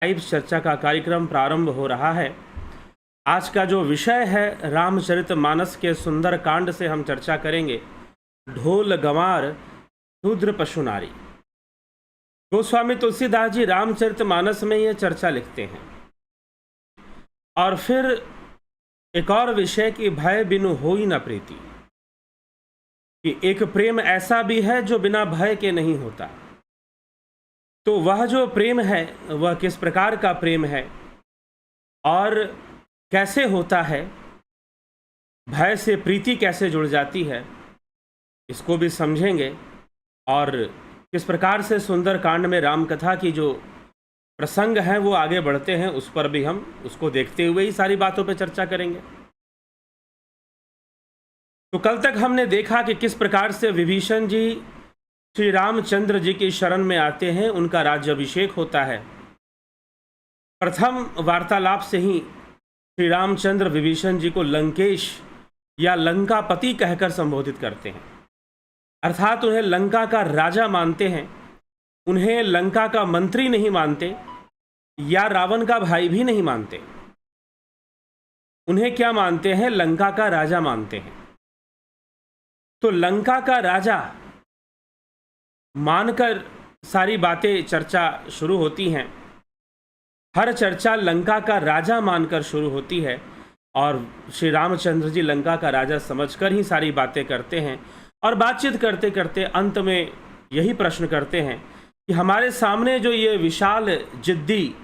Live चर्चा का कार्यक्रम प्रारंभ हो रहा है। आज का जो विषय है रामचरितमानस के सुंदर कांड से हम चर्चा करेंगे। ढोल गंवार शूद्र पशु नारी। गोस्वामी तुलसीदास जी रामचरितमानस में ये चर्चा लिखते हैं। और फिर एक और विषय कि भय बिनु होई न प्रीति, कि एक प्रेम ऐसा भी है जो बिना भय के नहीं होता। तो वह जो प्रेम है वह किस प्रकार का प्रेम है और कैसे होता है, भय से प्रीति कैसे जुड़ जाती है, इसको भी समझेंगे। और किस प्रकार से सुंदर कांड में राम कथा की जो प्रसंग हैं वो आगे बढ़ते हैं, उस पर भी हम उसको देखते हुए ही सारी बातों पर चर्चा करेंगे। तो कल तक हमने देखा कि किस प्रकार से विभीषण जी श्री रामचंद्र जी की शरण में आते हैं, उनका राज्याभिषेक होता है। प्रथम वार्तालाप से ही श्री रामचंद्र विभीषण जी को लंकेश या लंकापति कहकर संबोधित करते हैं, अर्थात उन्हें लंका का राजा मानते हैं। उन्हें लंका का मंत्री नहीं मानते या रावण का भाई भी नहीं मानते। उन्हें क्या मानते हैं? लंका का राजा मानते हैं। तो लंका का राजा मानकर सारी बातें चर्चा शुरू होती हैं। हर चर्चा लंका का राजा मानकर शुरू होती है और श्री रामचंद्र जी लंका का राजा समझकर ही सारी बातें करते हैं। और बातचीत करते करते अंत में यही प्रश्न करते हैं कि हमारे सामने जो ये विशाल जिद्दी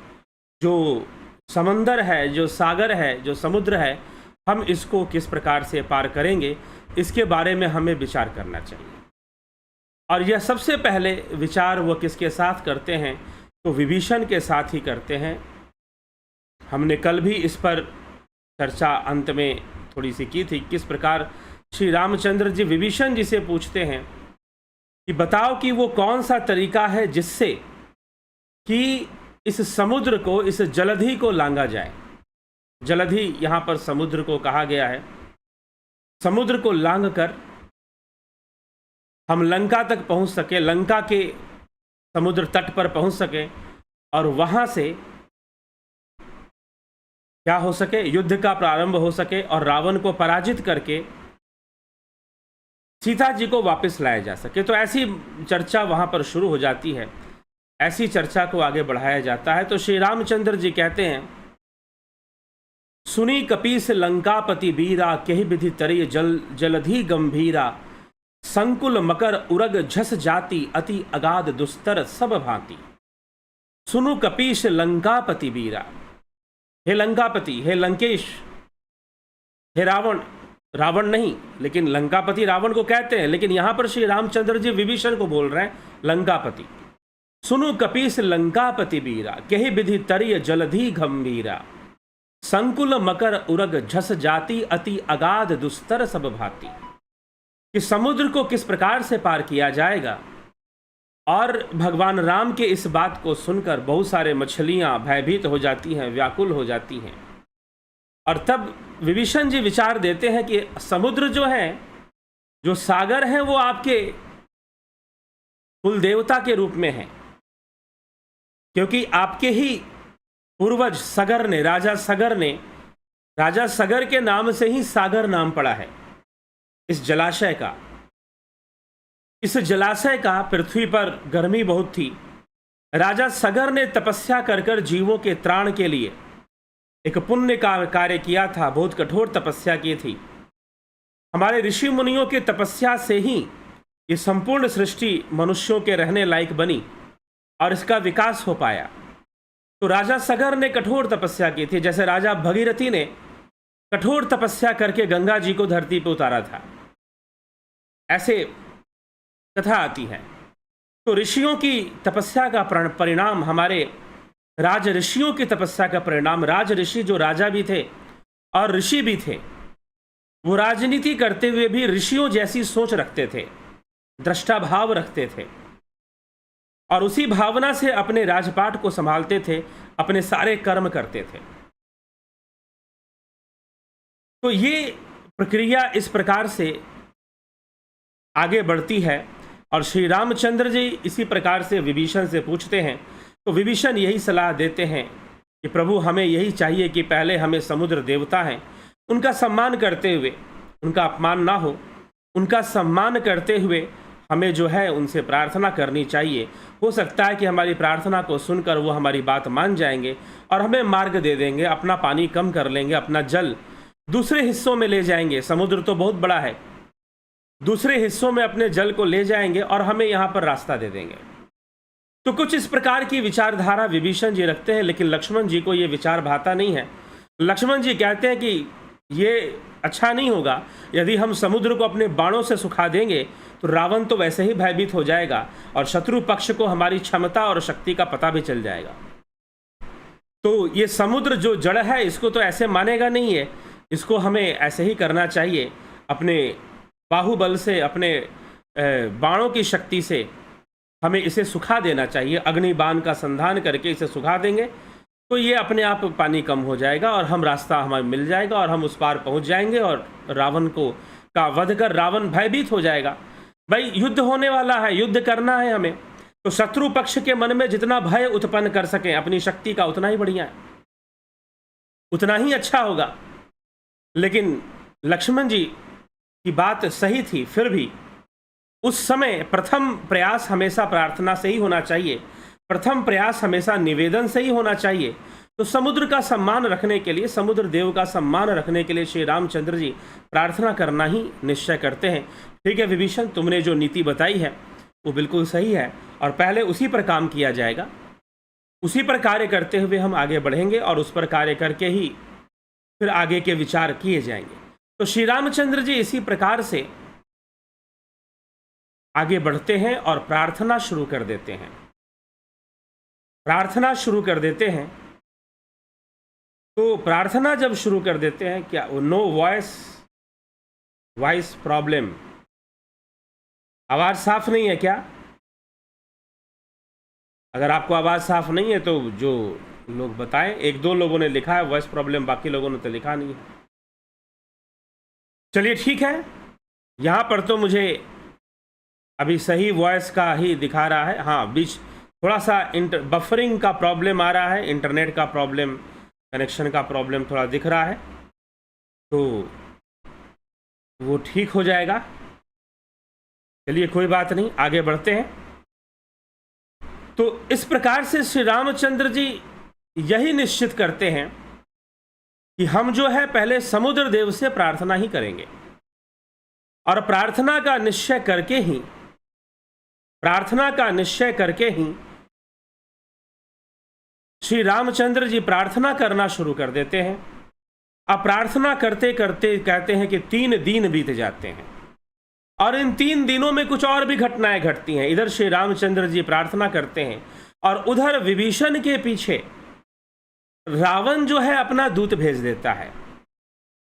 जो समंदर है, जो सागर है, जो समुद्र है, हम इसको किस प्रकार से पार करेंगे, इसके बारे में हमें विचार करना चाहिए। और यह सबसे पहले विचार वो किसके साथ करते हैं? तो विभीषण के साथ ही करते हैं। हमने कल भी इस पर चर्चा अंत में थोड़ी सी की थी, किस प्रकार श्री रामचंद्र जी विभीषण जी से पूछते हैं कि बताओ कि वो कौन सा तरीका है जिससे कि इस समुद्र को, इस जलधि को लांघा जाए। जलधि यहाँ पर समुद्र को कहा गया है। समुद्र को लांघ कर हम लंका तक पहुँच सके, लंका के समुद्र तट पर पहुँच सके और वहाँ से क्या हो सके, युद्ध का प्रारंभ हो सके और रावण को पराजित करके सीता जी को वापस लाया जा सके। तो ऐसी चर्चा वहाँ पर शुरू हो जाती है, ऐसी चर्चा को आगे बढ़ाया जाता है। तो श्री रामचंद्र जी कहते हैं, सुनी कपीस लंकापति बीरा, केहि विधि तरिय जलधि गंभीरा, संकुल मकर उरग झस जाति, अति अगाध दुस्तर सब भांति। सुनु कपीश लंकापति बीरा, हे लंकापति, हे लंकेश, हे रावण, रावण नहीं लेकिन लंकापति रावण को कहते हैं, लेकिन यहां पर श्री रामचंद्र जी विभीषण को बोल रहे हैं लंकापति। सुनु कपीस लंकापति बीरा, केहि विधि तरिय जलधि गंभीरा, संकुल मकर उरग झस जाति, अति अगाध दुस्तर सब भांति। कि समुद्र को किस प्रकार से पार किया जाएगा। और भगवान राम के इस बात को सुनकर बहुत सारे मछलियां भयभीत हो जाती हैं, व्याकुल हो जाती हैं। और तब विभीषण जी विचार देते हैं कि समुद्र जो है, जो सागर है, वो आपके कुल देवता के रूप में है, क्योंकि आपके ही पूर्वज सगर ने, राजा सगर के नाम से ही सागर नाम पड़ा है इस जलाशय का। इस जलाशय का पृथ्वी पर गर्मी बहुत थी। राजा सगर ने तपस्या कर जीवों के त्राण के लिए एक पुण्य का कार्य किया था, बहुत कठोर तपस्या की थी। हमारे ऋषि मुनियों की तपस्या से ही ये संपूर्ण सृष्टि मनुष्यों के रहने लायक बनी और इसका विकास हो पाया। तो राजा सगर ने कठोर तपस्या की थी, जैसे राजा भगीरथी ने कठोर तपस्या करके गंगा जी को धरती पर उतारा था, ऐसे कथा आती है। तो ऋषियों की तपस्या का परिणाम, हमारे राज ऋषियों की तपस्या का परिणाम, राज ऋषि जो राजा भी थे और ऋषि भी थे, वो राजनीति करते हुए भी ऋषियों जैसी सोच रखते थे, दृष्टा भाव रखते थे और उसी भावना से अपने राजपाट को संभालते थे, अपने सारे कर्म करते थे। तो ये प्रक्रिया इस प्रकार से आगे बढ़ती है और श्री रामचंद्र जी इसी प्रकार से विभीषण से पूछते हैं तो विभीषण यही सलाह देते हैं कि प्रभु हमें यही चाहिए कि पहले हमें समुद्र देवता हैं उनका सम्मान करते हुए, उनका अपमान ना हो, उनका सम्मान करते हुए हमें जो है उनसे प्रार्थना करनी चाहिए। हो सकता है कि हमारी प्रार्थना को सुनकर वो हमारी बात मान जाएंगे और हमें मार्ग दे देंगे, अपना पानी कम कर लेंगे, अपना जल दूसरे हिस्सों में ले जाएंगे। समुद्र तो बहुत बड़ा है, दूसरे हिस्सों में अपने जल को ले जाएंगे और हमें यहाँ पर रास्ता दे देंगे। तो कुछ इस प्रकार की विचारधारा विभीषण जी रखते हैं, लेकिन लक्ष्मण जी को ये विचार भाता नहीं है। लक्ष्मण जी कहते हैं कि ये अच्छा नहीं होगा, यदि हम समुद्र को अपने बाणों से सुखा देंगे तो रावण तो वैसे ही भयभीत हो जाएगा और शत्रु पक्ष को हमारी क्षमता और शक्ति का पता भी चल जाएगा। तो ये समुद्र जो जड़ है इसको तो ऐसे मानेगा नहीं है, इसको हमें ऐसे ही करना चाहिए, अपने बाहुबल से, अपने बाणों की शक्ति से हमें इसे सुखा देना चाहिए। अग्निबाण का संधान करके इसे सुखा देंगे तो ये अपने आप पानी कम हो जाएगा और हम रास्ता हमें मिल जाएगा और हम उस पार पहुंच जाएंगे और रावण को का वध कर रावण भयभीत हो जाएगा। भाई युद्ध होने वाला है, युद्ध करना है हमें, तो शत्रु पक्ष के मन में जितना भय उत्पन्न कर सकें अपनी शक्ति का उतना ही बढ़िया है, उतना ही अच्छा होगा। लेकिन लक्ष्मण जी की बात सही थी, फिर भी उस समय प्रथम प्रयास हमेशा प्रार्थना से ही होना चाहिए, प्रथम प्रयास हमेशा निवेदन से ही होना चाहिए। तो समुद्र का सम्मान रखने के लिए, समुद्र देव का सम्मान रखने के लिए श्री रामचंद्र जी प्रार्थना करना ही निश्चय करते हैं। ठीक है विभीषण, तुमने जो नीति बताई है वो बिल्कुल सही है और पहले उसी पर काम किया जाएगा, उसी पर कार्य करते हुए हम आगे बढ़ेंगे और उस पर कार्य करके ही फिर आगे के विचार किए जाएंगे। तो श्री रामचंद्र जी इसी प्रकार से आगे बढ़ते हैं और प्रार्थना शुरू कर देते हैं। प्रार्थना शुरू कर देते हैं तो प्रार्थना जब शुरू कर देते हैं, क्या नो वॉइस प्रॉब्लम, आवाज साफ नहीं है क्या? अगर आपको आवाज साफ नहीं है तो जो लोग बताएं। एक दो लोगों ने लिखा है वॉइस प्रॉब्लम, बाकी लोगों ने तो लिखा नहीं है। चलिए ठीक है, यहां पर तो मुझे अभी सही वॉइस का ही दिखा रहा है। हाँ, बीच थोड़ा सा बफरिंग का प्रॉब्लम आ रहा है, इंटरनेट का प्रॉब्लम, कनेक्शन का प्रॉब्लम थोड़ा दिख रहा है, तो वो ठीक हो जाएगा। चलिए कोई बात नहीं, आगे बढ़ते हैं। तो इस प्रकार से श्री रामचंद्र जी यही निश्चित करते हैं कि हम जो है पहले समुद्र देव से प्रार्थना ही करेंगे और प्रार्थना का निश्चय करके ही, प्रार्थना का निश्चय करके ही श्री रामचंद्र जी प्रार्थना करना शुरू कर देते हैं। अब प्रार्थना करते करते कहते हैं कि 3 दिन बीत जाते हैं और इन 3 दिनों में कुछ और भी घटनाएं घटती हैं। इधर श्री रामचंद्र जी प्रार्थना करते हैं और उधर विभीषण के पीछे रावण जो है अपना दूत भेज देता है।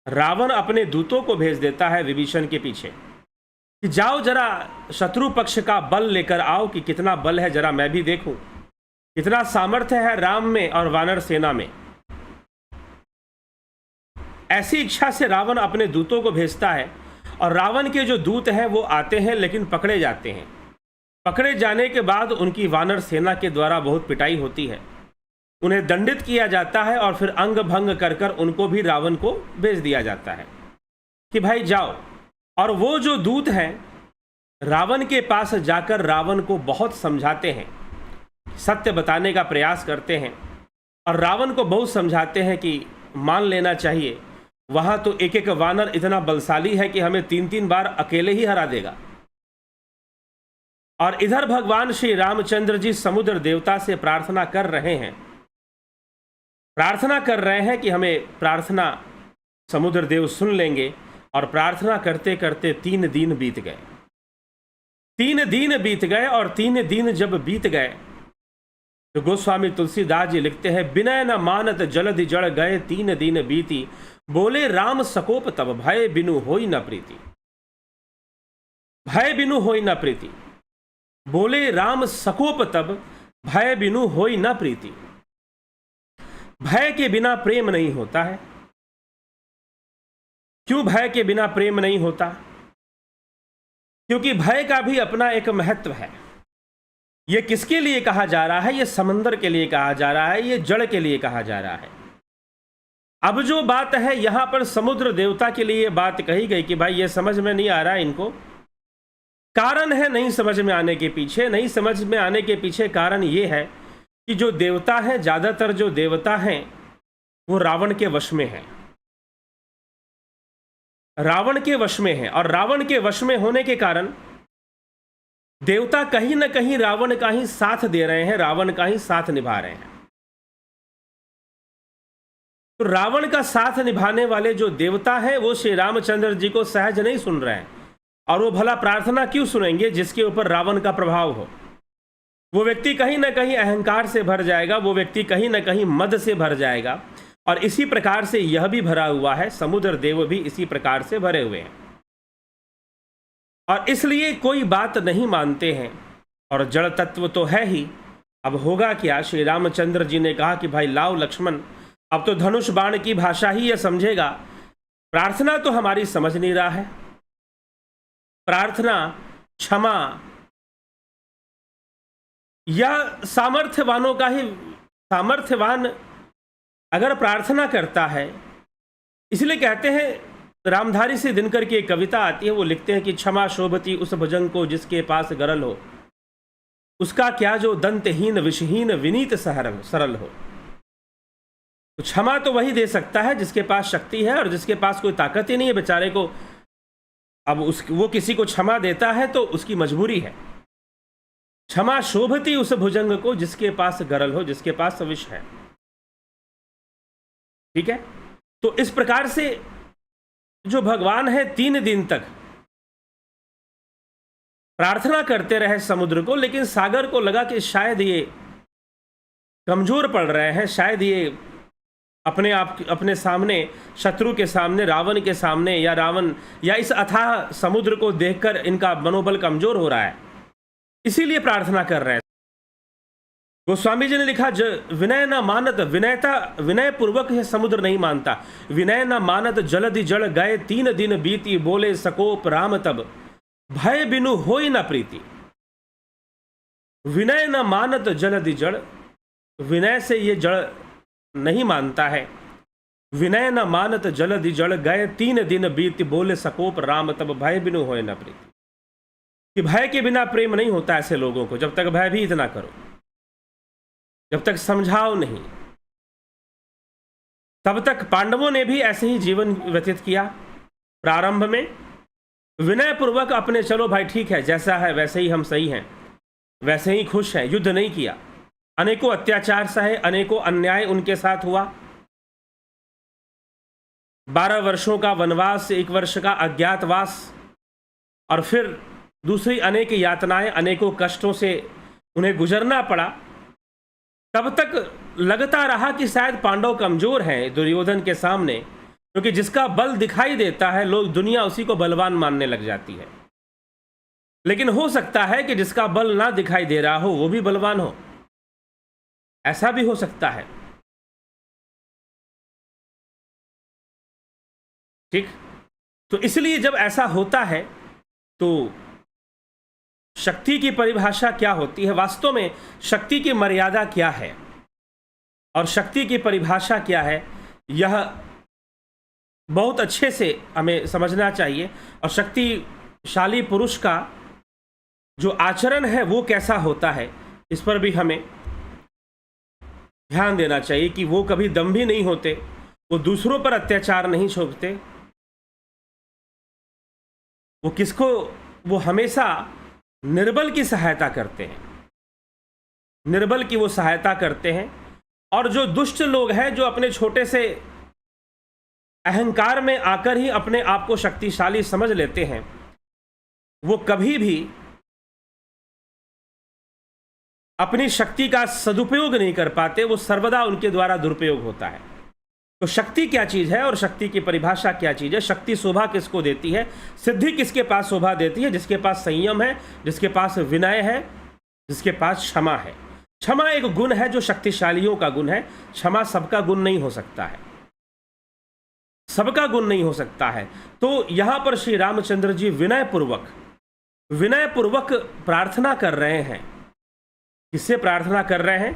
रावण अपने दूतों को भेज देता है विभीषण के पीछे कि जाओ जरा शत्रु पक्ष का बल लेकर आओ, कि कितना बल है जरा मैं भी देखूं, कितना सामर्थ्य है राम में और वानर सेना में। ऐसी इच्छा से रावण अपने दूतों को भेजता है और रावण के जो दूत हैं वो आते हैं लेकिन पकड़े जाते हैं। पकड़े जाने के बाद उनकी वानर सेना के द्वारा बहुत पिटाई होती है, उन्हें दंडित किया जाता है और फिर अंग भंग कर कर उनको भी रावण को भेज दिया जाता है कि भाई जाओ। और वो जो दूत हैं रावण के पास जाकर रावण को बहुत समझाते हैं, सत्य बताने का प्रयास करते हैं और रावण को बहुत समझाते हैं कि मान लेना चाहिए, वहां तो एक एक वानर इतना बलशाली है कि हमें 3-3 बार अकेले ही हरा देगा। और इधर भगवान श्री रामचंद्र जी समुद्र देवता से प्रार्थना कर रहे हैं, प्रार्थना कर रहे हैं कि हमें प्रार्थना समुद्र देव सुन लेंगे। और प्रार्थना करते करते 3 दिन बीत गए। 3 दिन बीत गए और 3 दिन जब बीत गए तो गोस्वामी तुलसीदास जी लिखते हैं, विनय न मानत जलधि जड़ गए 3 दिन बीती, बोले राम सकोप तब भय बिनु होई न प्रीति। भय बिनु होई न प्रीति, बोले राम सकोप तब भय बिनु होई न प्रीति। भय के बिना प्रेम नहीं होता है। क्यों भय के बिना प्रेम नहीं होता? क्योंकि भय का भी अपना एक महत्व है। ये किसके लिए कहा जा रहा है? ये समंदर के लिए कहा जा रहा है, ये जड़ के लिए कहा जा रहा है। अब जो बात है यहां पर समुद्र देवता के लिए बात कही गई कि भाई ये समझ में नहीं आ रहा है इनको। कारण है नहीं समझ में आने के पीछे, नहीं समझ में आने के पीछे कारण ये है कि जो देवता हैं, ज्यादातर जो देवता हैं वो रावण के वश में हैं, रावण के वश में हैं। और रावण के वश में होने के कारण देवता कहीं ना कहीं रावण का ही साथ दे रहे हैं, रावण का ही साथ निभा रहे हैं। तो रावण का साथ निभाने वाले जो देवता हैं वो श्री रामचंद्र जी को सहज नहीं सुन रहे हैं। और वो भला प्रार्थना क्यों सुनेंगे जिसके ऊपर रावण का प्रभाव हो? वो व्यक्ति कहीं ना कहीं अहंकार से भर जाएगा, वो व्यक्ति कहीं ना कहीं मद से भर जाएगा। और इसी प्रकार से यह भी भरा हुआ है, समुद्र देव भी इसी प्रकार से भरे हुए हैं और इसलिए कोई बात नहीं मानते हैं। और जड़ तत्व तो है ही। अब होगा क्या? श्री रामचंद्र जी ने कहा कि भाई लाओ लक्ष्मण, अब तो धनुष बाण की भाषा ही यह समझेगा। प्रार्थना तो हमारी समझ नहीं रहा है। प्रार्थना, क्षमा, यह सामर्थ्यवानों का ही, सामर्थ्यवान अगर प्रार्थना करता है। इसलिए कहते हैं, रामधारी से दिनकर की एक कविता आती है, वो लिखते हैं कि क्षमा शोभती उस भुजंग को जिसके पास गरल हो, उसका क्या जो दंतहीन विषहीन विनीत सरल हो। तो क्षमा तो वही दे सकता है जिसके पास शक्ति है, और जिसके पास कोई ताकत ही नहीं है बेचारे को, अब वो किसी को क्षमा देता है तो उसकी मजबूरी है। क्षमा शोभती उस भुजंग को जिसके पास गरल हो, जिसके पास विष है। ठीक है, तो इस प्रकार से जो भगवान है 3 दिन तक प्रार्थना करते रहे समुद्र को, लेकिन सागर को लगा कि शायद ये कमजोर पड़ रहे हैं, शायद ये अपने आप, अपने सामने, शत्रु के सामने, रावण के सामने, या रावण या इस अथाह समुद्र को देखकर इनका मनोबल कमजोर हो रहा है, इसीलिए प्रार्थना कर रहे हैं। गोस्वामी जी ने लिखा, विनय न मानत, विनयता विनय पूर्वक यह समुद्र नहीं मानता। विनय न मानत जलधि जड़ गए 3 दिन बीती, बोले सकोप राम तब भय बिनु होई न प्रीति। विनय न मानत जलधि जड़, विनय से ये जड़ नहीं मानता है। विनय न मानत जलधि जड़ गए 3 दिन बीती, बोले सकोप राम तब भय बिनु होए न प्रीति। कि भय के बिना प्रेम नहीं होता ऐसे लोगों को। जब तक भयभीत ना करो, जब तक समझाओ नहीं, तब तक पांडवों ने भी ऐसे ही जीवन व्यतीत किया। प्रारंभ में विनय पूर्वक अपने, चलो भाई ठीक है, जैसा है वैसे ही हम सही हैं, वैसे ही खुश हैं, युद्ध नहीं किया। अनेकों अत्याचार सहे, अनेकों अन्याय उनके साथ हुआ। 12 वर्षों का वनवास, 1 वर्ष का अज्ञातवास, और फिर दूसरी अनेक यातनाएं, अनेकों कष्टों से उन्हें गुजरना पड़ा। तब तक लगता रहा कि शायद पांडव कमजोर हैं दुर्योधन के सामने, क्योंकि जिसका बल दिखाई देता है लोग, दुनिया उसी को बलवान मानने लग जाती है। लेकिन हो सकता है कि जिसका बल ना दिखाई दे रहा हो वो भी बलवान हो, ऐसा भी हो सकता है। ठीक, तो इसलिए जब ऐसा होता है तो शक्ति की परिभाषा क्या होती है, वास्तव में शक्ति की मर्यादा क्या है और शक्ति की परिभाषा क्या है, यह बहुत अच्छे से हमें समझना चाहिए। और शक्तिशाली पुरुष का जो आचरण है वो कैसा होता है, इस पर भी हमें ध्यान देना चाहिए कि वो कभी दंभी नहीं होते, वो दूसरों पर अत्याचार नहीं छोड़ते, वो हमेशा निर्बल की सहायता करते हैं, निर्बल की वो सहायता करते हैं। और जो दुष्ट लोग हैं, जो अपने छोटे से अहंकार में आकर ही अपने आप को शक्तिशाली समझ लेते हैं, वो कभी भी अपनी शक्ति का सदुपयोग नहीं कर पाते, वो सर्वदा उनके द्वारा दुरुपयोग होता है। तो शक्ति क्या चीज़ है और शक्ति की परिभाषा क्या चीज़ है? शक्ति शोभा किसको देती है? सिद्धि किसके पास शोभा देती है? जिसके पास संयम है, जिसके पास विनय है, जिसके पास क्षमा है। क्षमा एक गुण है जो शक्तिशालियों का गुण है। क्षमा सबका गुण नहीं हो सकता है, सबका गुण नहीं हो सकता है। तो यहां पर श्री रामचंद्र जी विनय पूर्वक प्रार्थना कर रहे हैं किससे प्रार्थना कर रहे हैं?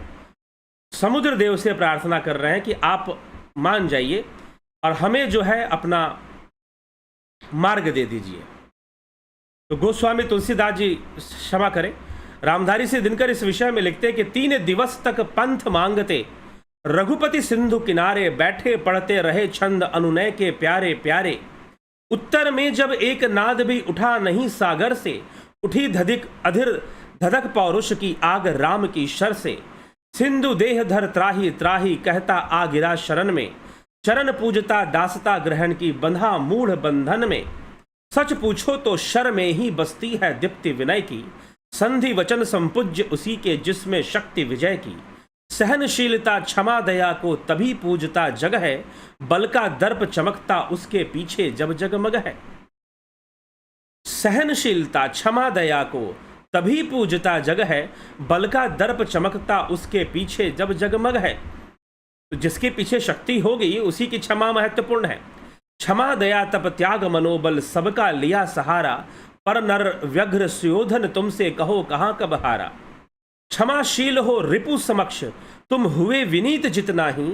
समुद्र देव से प्रार्थना कर रहे हैं कि आप मान जाइए और हमें जो है अपना मार्ग दे दीजिए। तो गोस्वामी तुलसीदास जी क्षमा करें, रामधारी से दिनकर इस विषय में लिखते हैं कि 3 दिवस तक पंथ मांगते रघुपति सिंधु किनारे, बैठे पढ़ते रहे छंद अनुनय के प्यारे प्यारे। उत्तर में जब एक नाद भी उठा नहीं सागर से, उठी धधिक अधीर धधक पौरुष की आग राम की शर से। सिंधु देह धर त्राही त्राही कहता आ गिरा शरण में, चरण पूजता दासता ग्रहण की बंधा मूढ़ बंधन में। सच पूछो तो शर में ही बसती है दीप्ति विनय की, संधि वचन संपूज्य उसी के जिसमें शक्ति विजय की। सहनशीलता क्षमा दया को तभी पूजता जग है, बल का दर्प चमकता उसके पीछे जब जगमग है। सहनशीलता क्षमा दया को तभी पूजता जग है, बल का दर्प चमकता उसके पीछे जब जगमग है। तो जिसके पीछे शक्ति होगी उसी की क्षमा महत्वपूर्ण है। क्षमा दया तप त्याग मनोबल सबका लिया सहारा, पर नर व्यग्र सुयोधन तुमसे कहो कहाँ कब हारा। क्षमाशील हो रिपु समक्ष तुम हुए विनीत जितना ही,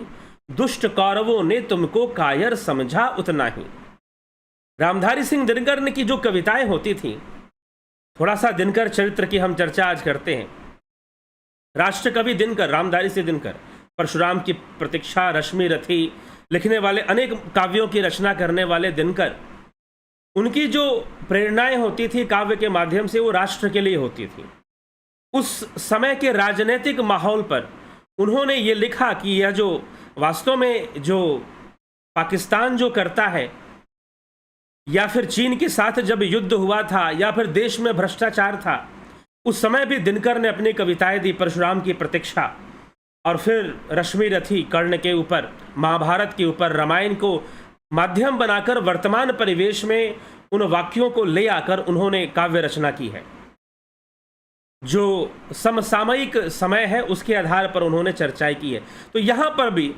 दुष्ट कौरवों ने तुमको कायर समझा उतना ही। रामधारी सिंह दिनकर की जो कविताएं होती थीं, थोड़ा सा दिनकर चरित्र की हम चर्चा आज करते हैं। राष्ट्रकवि दिनकर, रामधारी सिंह दिनकर, परशुराम की प्रतीक्षा, रश्मि रथी लिखने वाले, अनेक काव्यों की रचना करने वाले दिनकर, उनकी जो प्रेरणाएं होती थी काव्य के माध्यम से वो राष्ट्र के लिए होती थी। उस समय के राजनीतिक माहौल पर उन्होंने ये लिखा कि यह जो वास्तव में जो पाकिस्तान जो करता है, या फिर चीन के साथ जब युद्ध हुआ था, या फिर देश में भ्रष्टाचार था, उस समय भी दिनकर ने अपनी कविताएं दी। परशुराम की प्रतीक्षा, और फिर रश्मि रथी, कर्ण के ऊपर, महाभारत के ऊपर, रामायण को माध्यम बनाकर वर्तमान परिवेश में उन वाक्यों को ले आकर उन्होंने काव्य रचना की है। जो समसामयिक समय है उसके आधार पर उन्होंने चर्चाएं की है। तो यहां पर भी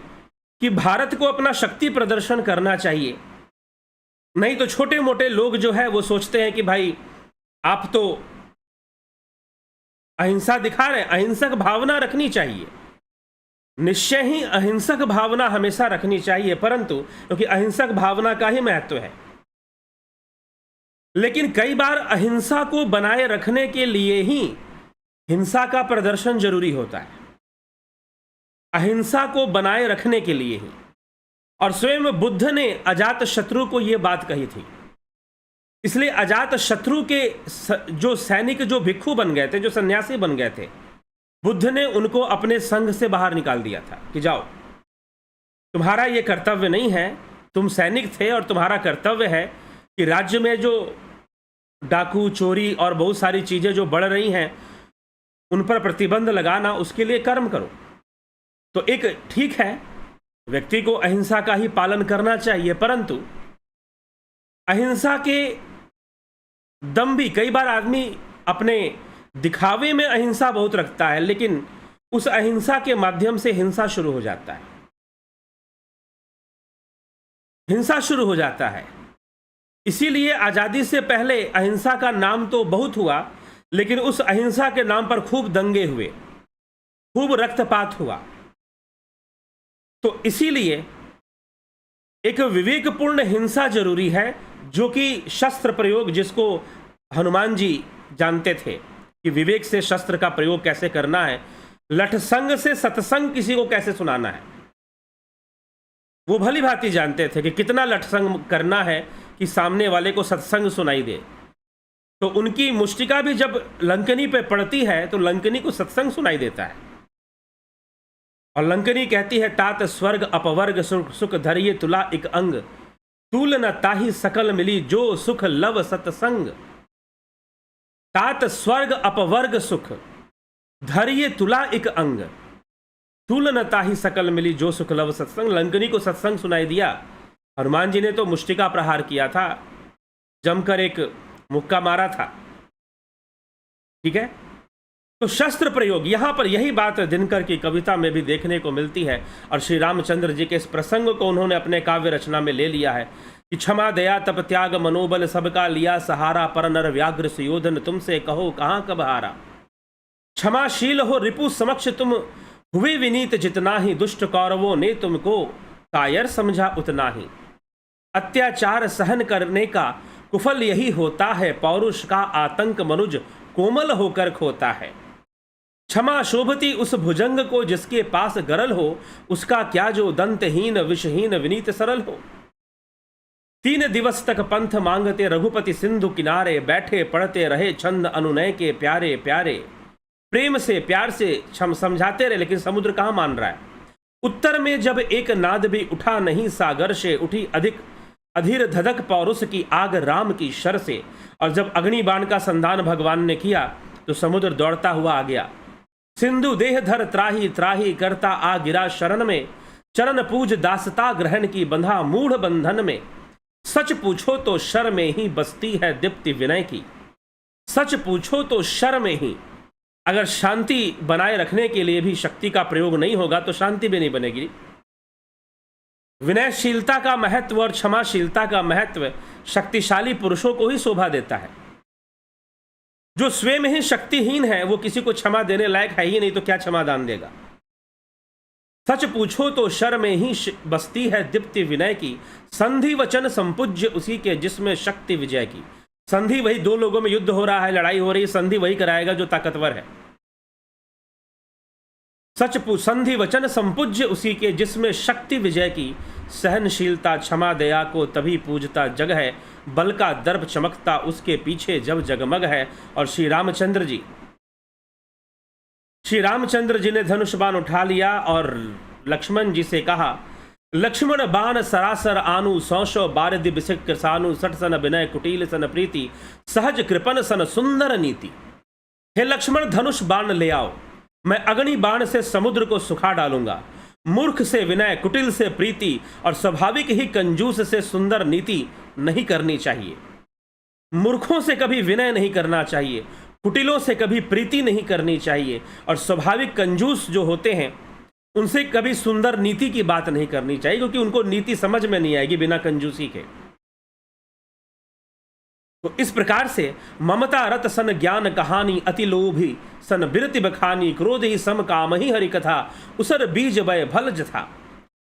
कि भारत को अपना शक्ति प्रदर्शन करना चाहिए, नहीं तो छोटे मोटे लोग जो है वो सोचते हैं कि भाई आप तो अहिंसा दिखा रहे हैं। अहिंसक भावना रखनी चाहिए, निश्चय ही अहिंसक भावना हमेशा रखनी चाहिए, परंतु क्योंकि अहिंसक भावना का ही महत्व है। लेकिन कई बार अहिंसा को बनाए रखने के लिए ही हिंसा का प्रदर्शन जरूरी होता है, अहिंसा को बनाए रखने के लिए ही। और स्वयं बुद्ध ने अजात शत्रु को यह बात कही थी। इसलिए अजात शत्रु के जो सैनिक, जो भिक्षु बन गए थे, जो सन्यासी बन गए थे, बुद्ध ने उनको अपने संघ से बाहर निकाल दिया था कि जाओ, तुम्हारा ये कर्तव्य नहीं है। तुम सैनिक थे और तुम्हारा कर्तव्य है कि राज्य में जो डाकू, चोरी और बहुत सारी चीज़ें जो बढ़ रही हैं उन पर प्रतिबंध लगाना, उसके लिए कर्म करो। तो एक ठीक है, व्यक्ति को अहिंसा का ही पालन करना चाहिए, परंतु अहिंसा के दम भी कई बार आदमी अपने दिखावे में अहिंसा बहुत रखता है, लेकिन उस अहिंसा के माध्यम से हिंसा शुरू हो जाता है, हिंसा शुरू हो जाता है। इसीलिए आज़ादी से पहले अहिंसा का नाम तो बहुत हुआ, लेकिन उस अहिंसा के नाम पर खूब दंगे हुए, खूब रक्तपात हुआ। तो इसीलिए एक विवेकपूर्ण हिंसा जरूरी है, जो कि शस्त्र प्रयोग, जिसको हनुमान जी जानते थे कि विवेक से शस्त्र का प्रयोग कैसे करना है, लठसंग से सत्संग किसी को कैसे सुनाना है, वो भली भांति जानते थे कि कितना लठसंग करना है कि सामने वाले को सत्संग सुनाई दे। तो उनकी मुष्टिका भी जब लंकनी पे पड़ती है तो लंकनी को सत्संग सुनाई देता है, और लंकनी कहती है, तात स्वर्ग अपवर्ग सुख धरिये तुला एक अंग, तूल न ताही सकल मिली जो सुख लव सत्संग। तात स्वर्ग अपवर्ग सुख धरिये तुला एक अंग, तूल न ताही सकल मिली जो सुख लव सत्संग। लंकनी को सत्संग सुनाई दिया। हनुमान जी ने तो मुष्टिका प्रहार किया था, जमकर एक मुक्का मारा था, ठीक है। तो शस्त्र प्रयोग, यहां पर यही बात दिनकर की कविता में भी देखने को मिलती है, और श्री रामचंद्र जी के इस प्रसंग को उन्होंने अपने काव्य रचना में ले लिया है कि क्षमा दया तप त्याग मनोबल सबका लिया सहारा, पर नर व्याघ्र सुयोधन तुमसे कहो कहाँ कब हारा। क्षमाशील हो रिपु समक्ष तुम, हुए विनीत जितना ही, दुष्ट कौरवों ने तुमको कायर समझा उतना ही। अत्याचार सहन करने का कुफल यही होता है, पौरुष का आतंक मनुज कोमल होकर खोता है। क्षमा शोभती उस भुजंग को जिसके पास गरल हो, उसका क्या जो दंतहीन विषहीन विनीत सरल हो। 3 दिवस तक पंथ मांगते रघुपति सिंधु किनारे, बैठे पढ़ते रहे छंद अनुनय के प्यारे प्यारे। प्रेम से प्यार से समझाते रहे, लेकिन समुद्र कहाँ मान रहा है। उत्तर में जब एक नाद भी उठा नहीं, सागर से उठी अधिक अधीर धधक पौरुष की आग राम की शर से। और जब अग्नि बाण का संधान भगवान ने किया तो समुद्र दौड़ता हुआ आ गया। सिंधु देह धर त्राही त्राही करता आ गिरा शरण में, चरण पूज दासता ग्रहण की बंधा मूढ़ बंधन में। सच पूछो तो शर में ही बसती है दीप्ति विनय की। सच पूछो तो शर में ही, अगर शांति बनाए रखने के लिए भी शक्ति का प्रयोग नहीं होगा तो शांति भी नहीं बनेगी। विनयशीलता का महत्व और क्षमाशीलता का महत्व शक्तिशाली पुरुषों को ही शोभा देता है। जो स्वयं ही शक्तिहीन है वो किसी को क्षमा देने लायक है ही नहीं, तो क्या क्षमा दान देगा। सच पूछो तो शर में ही बसती है दीप्ति विनय की। संधि वचन संपूज्य उसी के जिसमें शक्ति विजय की। संधि वही, 2 लोगों में युद्ध हो रहा है, लड़ाई हो रही है, संधि वही कराएगा जो ताकतवर है। संधि वचन संपूज्य उसी के जिसमें शक्ति विजय की। सहनशीलता क्षमा दया को तभी पूजता जग है, बल का दर्प चमकता उसके पीछे जब जगमग है। और श्री रामचंद्र जी ने धनुष बाण उठा लिया और लक्ष्मण जी से कहा, लक्ष्मण बाण सरासर आनु, 100 बारिधि बिसिक कृसानु, 60 सन विनय कुटिल सन प्रीति, सहज कृपन सन सुंदर नीति। हे लक्ष्मण, धनुष बाण ले आओ, मैं अग्नि बाण से समुद्र को सुखा डालूंगा। मूर्ख से विनय, कुटिल से प्रीति और स्वाभाविक ही कंजूस से सुंदर नीति नहीं करनी चाहिए। मूर्खों से कभी विनय नहीं करना चाहिए, कुटिलों से कभी प्रीति नहीं करनी चाहिए, और स्वाभाविक कंजूस जो होते हैं उनसे कभी सुंदर नीति की बात नहीं करनी चाहिए, क्योंकि उनको नीति समझ में नहीं आएगी बिना कंजूसी के। तो इस प्रकार से ममता रत सन ज्ञान कहानी, अति लोभी सन बिरति बखानी, क्रोध ही सम काम ही हरि कथा, उसर बीज वय भल जथा।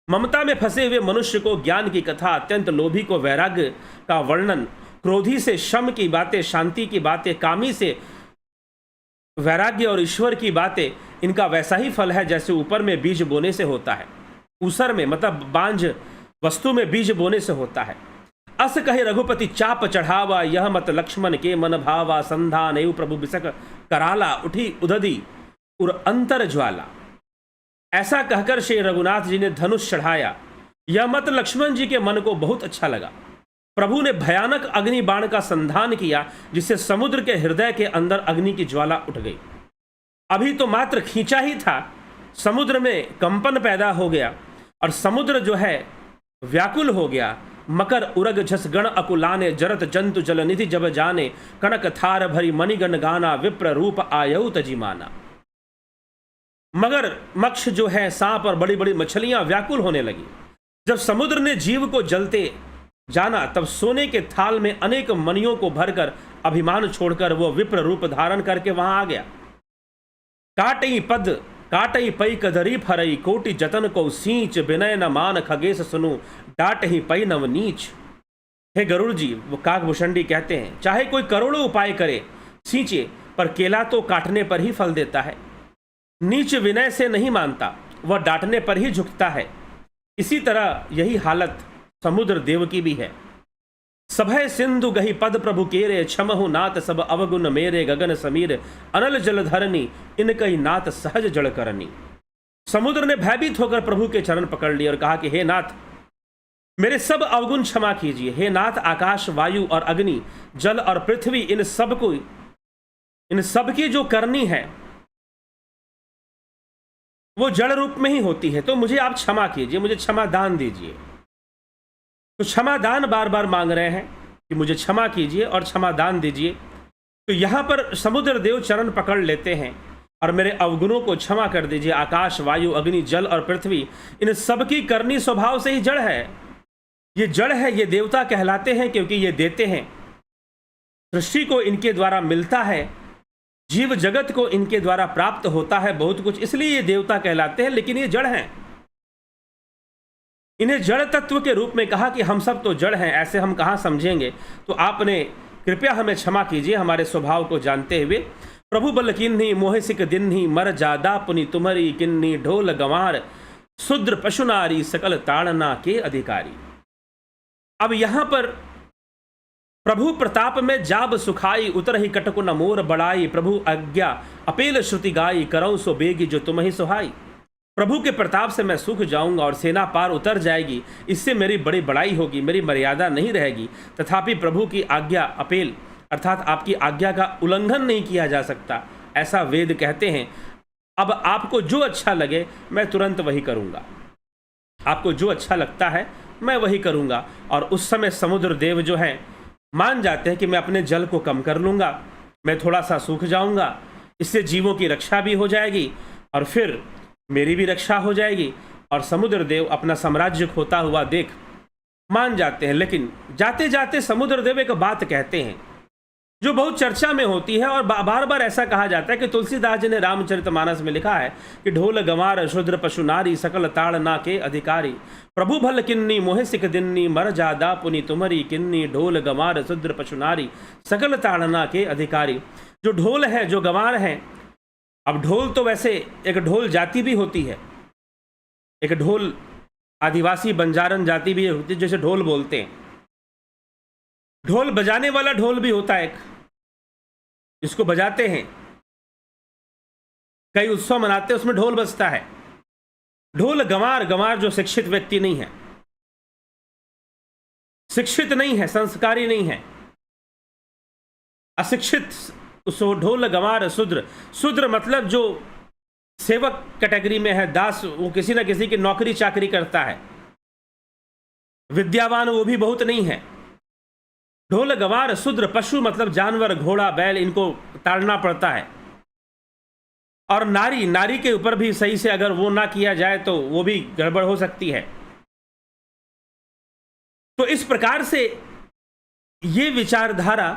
ममता में फंसे हुए मनुष्य को ज्ञान की कथा, अत्यंत लोभी को वैराग्य का वर्णन, क्रोधी से शम की बातें, शांति की बातें, कामी से वैराग्य और ईश्वर की बातें, इनका वैसा ही फल है जैसे ऊपर में बीज बोने से होता है। ऊसर में मतलब बांझ वस्तु में बीज बोने से होता है। अस कहे रघुपति चाप चढ़ावा, यह मत लक्ष्मण के मन भावा, संधान एवं प्रभु बिसक कराला, उठी उदधि उर अंतर ज्वाला। ऐसा कहकर श्री रघुनाथ जी ने धनुष चढ़ाया। यह मत लक्ष्मण जी के मन को बहुत अच्छा लगा। प्रभु ने भयानक अग्नि बाण का संधान किया, जिससे समुद्र के हृदय के अंदर अग्नि की ज्वाला उठ गई। अभी तो मात्र खींचा ही था, समुद्र में कंपन पैदा हो गया और समुद्र जो है व्याकुल हो गया। मकर उरग झस गण अकुलाने, जरत जंतु जलनिधि जब जाने, कनक थार भरी मणिगण गाना, विप्र रूप आयु तजिमाना। मगर मक्ष जो है सांप और बड़ी बड़ी मछलियां व्याकुल होने लगी। जब समुद्र ने जीव को जलते जाना, तब सोने के थाल में अनेक मणियों को भरकर अभिमान छोड़कर वो विप्र रूप धारण करके वहां आ गया। काटई पद काटई पई कदरी फरई, कोटि जतन को सींच, विनय न मान खगेश सुनु, डाट ही पई नव नीच। हे गरुड़ जी, वो काकभूषणी कहते हैं, चाहे कोई करोड़ों उपाय करे सींचे, पर केला तो काटने पर ही फल देता है। नीच विनय से नहीं मानता, वह डांटने पर ही झुकता है। इसी तरह यही हालत समुद्र देव की भी है। सभय सिंधु गही पद प्रभु केरे, क्षमहु नाथ सब अवगुण मेरे, गगन समीर अनल जल धरनी, इनकई नाथ सहज जड़ करनी। समुद्र ने भयभीत होकर प्रभु के चरण पकड़ लिए और कहा कि हे नाथ, मेरे सब अवगुण क्षमा कीजिए। हे नाथ, आकाश वायु और अग्नि, जल और पृथ्वी, इन सब की जो करनी है वो जड़ रूप में ही होती है, तो मुझे आप क्षमा कीजिए, मुझे क्षमा दान दीजिए। तो क्षमा दान बार बार मांग रहे हैं कि मुझे क्षमा कीजिए और क्षमा दान दीजिए। तो यहाँ पर समुद्र देव चरण पकड़ लेते हैं और मेरे अवगुणों को क्षमा कर दीजिए। आकाश वायु अग्नि जल और पृथ्वी, इन सब की करनी स्वभाव से ही जड़ है। ये जड़ है, ये देवता कहलाते हैं क्योंकि ये देते हैं। सृष्टि को इनके द्वारा मिलता है, जीव जगत को इनके द्वारा प्राप्त होता है बहुत कुछ, इसलिए ये देवता कहलाते हैं, लेकिन ये जड़ हैं। इन्हें जड़ तत्व के रूप में कहा कि हम सब तो जड़ हैं, ऐसे हम कहाँ समझेंगे। तो आपने कृपया हमें क्षमा कीजिए हमारे स्वभाव को जानते हुए। प्रभु बल किन्ही मोहि सिक दिन्ही मर जादा पुनि तुम्हारी किन्नी ढोल गंवार शूद्र पशुनारी सकल ताड़ना के अधिकारी। अब यहां पर प्रभु प्रताप में जाब सुखाई उतर ही कटकु न मोर बड़ाई प्रभु आज्ञा अपेल श्रुति गाई करऊं सो बेगी जो तुम ही सुहाई। प्रभु के प्रताप से मैं सूख जाऊंगा और सेना पार उतर जाएगी, इससे मेरी बड़ी बड़ाई होगी, मेरी मर्यादा नहीं रहेगी। तथापि प्रभु की आज्ञा अपेल अर्थात आपकी आज्ञा का उल्लंघन नहीं किया जा सकता, ऐसा वेद कहते हैं। अब आपको जो अच्छा लगे मैं तुरंत वही करूंगा, आपको जो अच्छा लगता है मैं वही करूंगा। और उस समय समुद्र देव जो हैं मान जाते हैं कि मैं अपने जल को कम कर लूंगा, मैं थोड़ा सा सूख जाऊंगा, इससे जीवों की रक्षा भी हो जाएगी और फिर मेरी भी रक्षा हो जाएगी। और समुद्र देव अपना साम्राज्य खोता हुआ देख मान जाते हैं। लेकिन जाते जाते समुद्र देव एक बात कहते हैं जो बहुत चर्चा में होती है और बार बार ऐसा कहा जाता है कि तुलसीदास जी ने रामचरितमानस में लिखा है कि ढोल गंवार शूद्र पशु नारी सकल ताड़ना के अधिकारी प्रभु भल किन्नी मोहे सिख दिन्नी मर जादा पुनि तुम्हारी किन्नी ढोल गंवार शूद्र पशु नारी सकल ताड़ना के अधिकारी। जो ढोल है, जो गंवार है, अब ढोल तो वैसे एक ढोल जाति भी होती है, एक ढोल आदिवासी बंजारन जाति भी होती है जैसे ढोल बोलते हैं। ढोल बजाने वाला ढोल भी होता है एक, इसको बजाते हैं, कई उत्सव मनाते हैं उसमें ढोल बजता है। ढोल गंवार, गंवार जो शिक्षित व्यक्ति नहीं है, शिक्षित नहीं है, संस्कारी नहीं है, अशिक्षित, उसको ढोल गंवार शूद्र। शूद्र मतलब जो सेवक कैटेगरी में है, दास, वो किसी न किसी की नौकरी चाकरी करता है, विद्यावान वो भी बहुत नहीं है। ढोल गंवार शूद्र पशु मतलब जानवर, घोड़ा बैल, इनको ताड़ना पड़ता है। और नारी, नारी के ऊपर भी सही से अगर वो ना किया जाए तो वो भी गड़बड़ हो सकती है। तो इस प्रकार से ये विचारधारा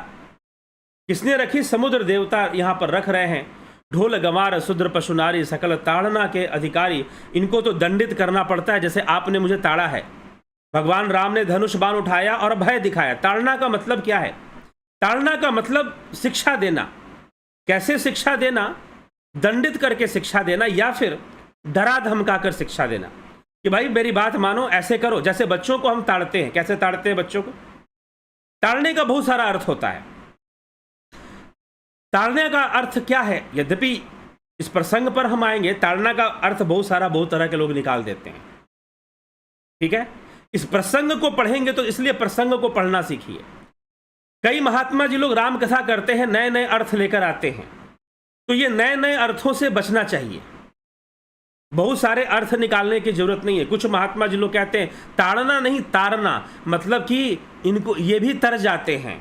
किसने रखी? समुद्र देवता यहां पर रख रहे हैं। ढोल गंवार शूद्र पशु नारी सकल ताड़ना के अधिकारी, इनको तो दंडित करना पड़ता है। जैसे आपने मुझे ताड़ा है, भगवान राम ने धनुष बाण उठाया और भय दिखाया। ताड़ना का मतलब क्या है? ताड़ना का मतलब शिक्षा देना। कैसे शिक्षा देना? दंडित करके शिक्षा देना या फिर डरा धमकाकर शिक्षा देना कि भाई मेरी बात मानो, ऐसे करो। जैसे बच्चों को हम ताड़ते हैं, कैसे ताड़ते हैं बच्चों को? ताड़ने का बहुत सारा अर्थ होता है। ताड़ने का अर्थ क्या है? यद्यपि इस प्रसंग पर हम आएंगे, ताड़ना का अर्थ बहुत तरह के लोग निकाल देते हैं। ठीक है, इस प्रसंग को पढ़ेंगे तो इसलिए प्रसंग को पढ़ना सीखिए। कई महात्मा जी लोग राम कथा करते हैं, नए नए अर्थ लेकर आते हैं, तो ये नए नए अर्थों से बचना चाहिए। बहुत सारे अर्थ निकालने की जरूरत नहीं है। कुछ महात्मा जी लोग कहते हैं ताड़ना नहीं ताड़ना, मतलब कि इनको ये भी तर जाते हैं।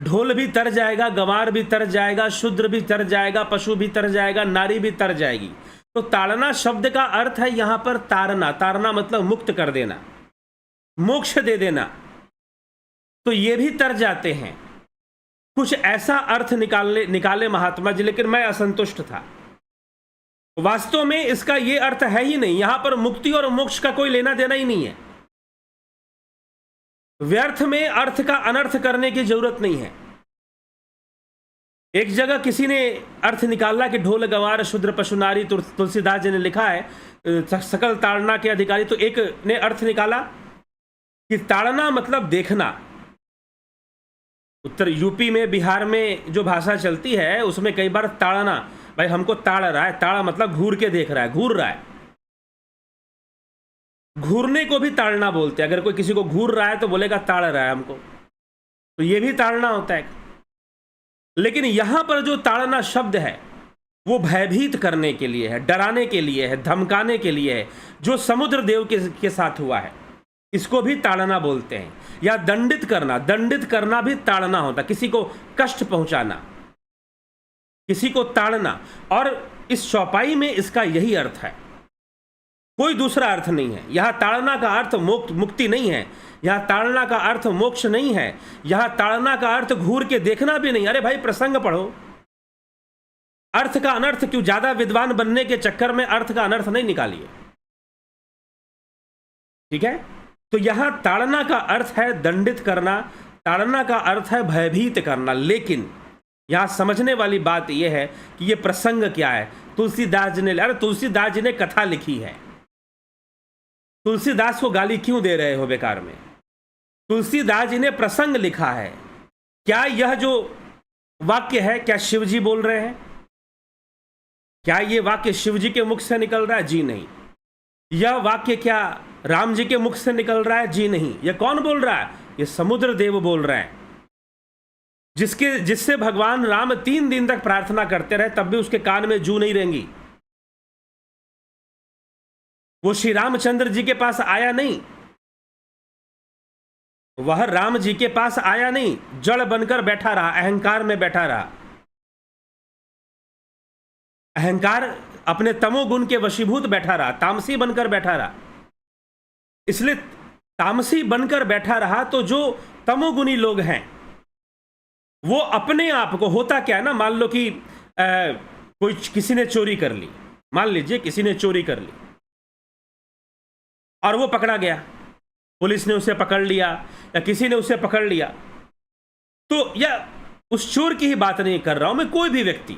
ढोल भी तर जाएगा, गंवार भी तर जाएगा, शूद्र भी तर जाएगा, पशु भी तर जाएगा, नारी भी तर जाएगी। तो ताड़ना शब्द का अर्थ है यहां पर तारना। तारना मतलब मुक्त कर देना, मोक्ष दे देना। तो ये भी तर जाते हैं। कुछ ऐसा अर्थ निकाले महात्मा जी, लेकिन मैं असंतुष्ट था। वास्तव में इसका ये अर्थ है ही नहीं। यहां पर मुक्ति और मोक्ष का कोई लेना देना ही नहीं है। व्यर्थ में अर्थ का अनर्थ करने की जरूरत नहीं है। एक जगह किसी ने अर्थ निकाला कि ढोल गंवार शूद्र पशु नारी, तुलसीदास जी ने लिखा है सकल ताड़ना के अधिकारी। तो एक ने अर्थ निकाला कि ताड़ना मतलब देखना। उत्तर यूपी में, बिहार में जो भाषा चलती है उसमें कई बार ताड़ना, भाई हमको ताड़ रहा है, ताड़ा मतलब घूर के देख रहा है, घूर रहा है। घूरने को भी ताड़ना बोलते हैं। अगर कोई किसी को घूर रहा है तो बोलेगा ताड़ रहा है हमको, तो ये भी ताड़ना होता है। लेकिन यहां पर जो ताड़ना शब्द है वो भयभीत करने के लिए है, डराने के लिए है, धमकाने के लिए है, जो समुद्र देव के साथ हुआ है। इसको भी ताड़ना बोलते हैं। या दंडित करना, दंडित करना भी ताड़ना होता, किसी को कष्ट पहुंचाना, किसी को ताड़ना। और इस चौपाई में इसका यही अर्थ है, कोई दूसरा अर्थ नहीं है। यहां ताड़ना का अर्थ मुक्ति नहीं है, यहां ताड़ना का अर्थ मोक्ष नहीं है, यहां ताड़ना का अर्थ घूर के देखना भी नहीं। अरे भाई प्रसंग पढ़ो, अर्थ का अनर्थ क्यों? ज्यादा विद्वान बनने के चक्कर में अर्थ का अनर्थ नहीं निकालिए, ठीक है? तो यहां ताड़ना का अर्थ है दंडित करना, ताड़ना का अर्थ है भयभीत करना। लेकिन यहां समझने वाली बात यह है कि यह प्रसंग क्या है। तुलसीदास जी ने, अरे तुलसीदास जी ने कथा लिखी है, तुलसीदास को गाली क्यों दे रहे हो बेकार में? तुलसीदास जी ने प्रसंग लिखा है। क्या यह जो वाक्य है क्या शिव जी बोल रहे हैं? क्या यह वाक्य शिव जी के मुख से निकल रहा है? जी नहीं। यह वाक्य क्या राम जी के मुख से निकल रहा है? जी नहीं। यह कौन बोल रहा है? यह समुद्र देव बोल रहे हैं, जिससे भगवान राम 3 दिन तक प्रार्थना करते रहे, तब भी उसके कान में जू नहीं रेंगी। वो श्री रामचंद्र जी के पास आया नहीं, वह राम जी के पास आया नहीं, जड़ बनकर बैठा रहा, अहंकार में बैठा रहा। अहंकार अपने तमोगुण के वशीभूत बैठा रहा, तामसी बनकर बैठा रहा। इसलिए तामसी बनकर बैठा रहा तो जो तमोगुणी लोग हैं वो अपने आप को, होता क्या है ना, मान लो कि कोई किसी ने चोरी कर ली, मान लीजिए किसी ने चोरी कर ली और वो पकड़ा गया, पुलिस ने उसे पकड़ लिया या किसी ने उसे पकड़ लिया, तो या उस चोर की ही बात नहीं कर रहा हूं मैं, कोई भी व्यक्ति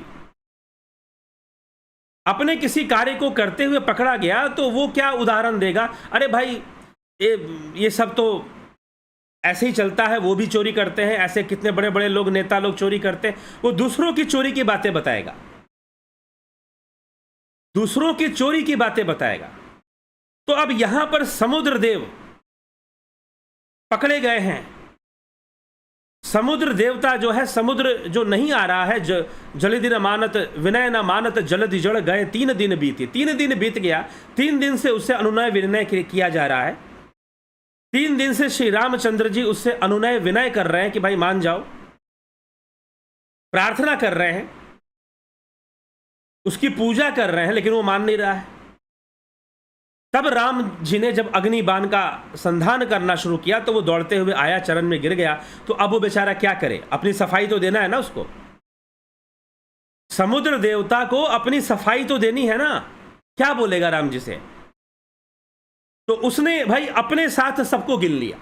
अपने किसी कार्य को करते हुए पकड़ा गया तो वो क्या उदाहरण देगा? अरे भाई ये सब तो ऐसे ही चलता है, वो भी चोरी करते हैं, ऐसे कितने बड़े बड़े लोग, नेता लोग चोरी करते हैं। वो दूसरों की चोरी की बातें बताएगा, दूसरों की चोरी की बातें बताएगा। तो अब यहां पर समुद्र देव पकड़े गए हैं। समुद्र देवता जो है, समुद्र जो नहीं आ रहा है, जलधि न मानत विनय न मानत जलधि जड़ गए 3 दिन बीते, 3 दिन बीत गया, 3 दिन से उससे अनुनय विनय किया जा रहा है। 3 दिन से श्री रामचंद्र जी उससे अनुनय विनय कर रहे हैं कि भाई मान जाओ, प्रार्थना कर रहे हैं, उसकी पूजा कर रहे हैं, लेकिन वो मान नहीं रहा है। तब राम जी ने जब अग्नि बाण का संधान करना शुरू किया तो वो दौड़ते हुए आया, चरण में गिर गया। तो अब वो बेचारा क्या करे? अपनी सफाई तो देना है ना उसको, समुद्र देवता को अपनी सफाई तो देनी है ना। क्या बोलेगा राम जी से? तो उसने भाई अपने साथ सबको गिन लिया।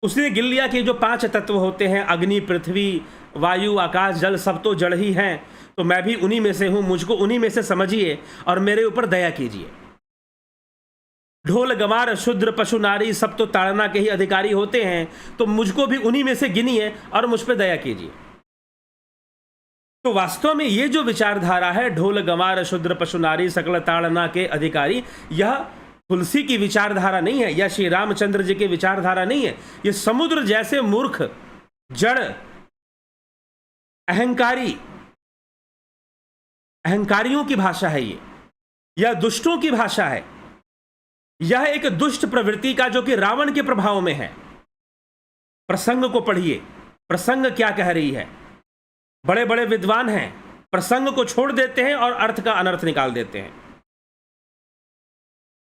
उसने गिन लिया कि जो 5 तत्व होते हैं, अग्नि पृथ्वी वायु आकाश जल, सब तो जड़ ही हैं, तो मैं भी उन्हीं में से हूं, मुझको उन्हीं में से समझिए और मेरे ऊपर दया कीजिए। ढोल गंवार शूद्र पशु नारी सब तो ताड़ना के ही अधिकारी होते हैं, तो मुझको भी उन्हीं में से गिनिए और मुझ पर दया कीजिए। तो वास्तव में ये जो विचारधारा है, ढोल गंवार शूद्र पशु नारी सकल ताड़ना के अधिकारी, यह तुलसी की विचारधारा नहीं है, यह श्री रामचंद्र जी की विचारधारा नहीं है। यह समुद्र जैसे मूर्ख, जड़, अहंकारियों की भाषा है ये, यह दुष्टों की भाषा है। यह एक दुष्ट प्रवृत्ति का जो कि रावण के प्रभाव में है। प्रसंग को पढ़िए, प्रसंग क्या कह रही है। बड़े बड़े विद्वान हैं, प्रसंग को छोड़ देते हैं और अर्थ का अनर्थ निकाल देते हैं।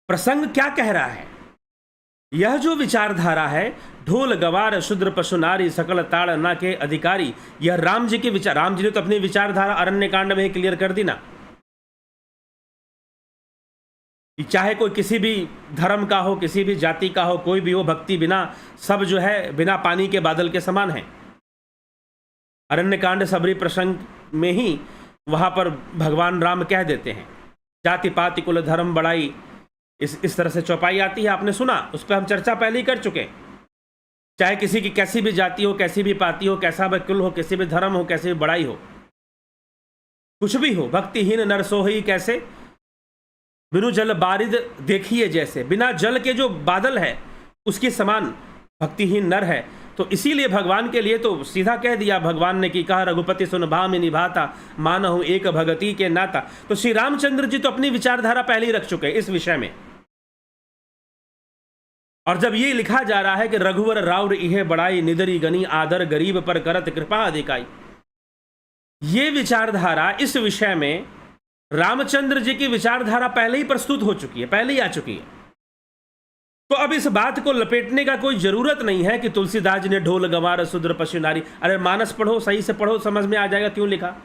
प्रसंग क्या कह रहा है? यह जो विचारधारा है, ढोल गवार शूद्र पशु नारी सकल ताड़ना के अधिकारी, यह राम जी के विचार। राम जी ने तो अपनी विचारधारा अरण्य कांड में ही क्लियर कर दी ना, चाहे कोई किसी भी धर्म का हो, किसी भी जाति का हो, कोई भी हो, भक्ति बिना सब जो है बिना पानी के बादल के समान है। अरण्यकांड सबरी प्रसंग में ही वहां पर भगवान राम कह देते हैं, जाति पाति कुल धर्म बड़ाई, इस तरह से चौपाई आती है, आपने सुना, उस पर हम चर्चा पहले ही कर चुके। चाहे किसी की कैसी भी जाति हो, कैसी भी पाति हो, कैसा भी कुल हो, कैसी भी धर्म हो, कैसी भी बड़ाई हो, कुछ भी हो, भक्तिहीन नर सोही कैसे, बिनु जल बारिद देखिए जैसे, बिना जल के जो बादल है उसके समान भक्तिहीन नर है। तो इसीलिए भगवान के लिए तो सीधा कह दिया भगवान ने कि कहा रघुपति सुन भामि निभाता, मानहु एक भगति के नाता। तो श्री रामचंद्र जी तो अपनी विचारधारा पहले ही रख चुके हैं इस विषय में। और जब ये लिखा जा रहा है कि रघुवर राउर इहे बड़ाई, निदरी गनी आदर गरीब पर करत कृपा अधिकाई, ये विचारधारा इस विषय में रामचंद्र जी की विचारधारा पहले ही प्रस्तुत हो चुकी है, पहले ही आ चुकी है। तो अब इस बात को लपेटने का कोई जरूरत नहीं है कि तुलसीदास जी ने ढोल गंवार शूद्र पशु नारी, अरे मानस पढ़ो, सही से पढ़ो, समझ में आ जाएगा क्यों लिखा।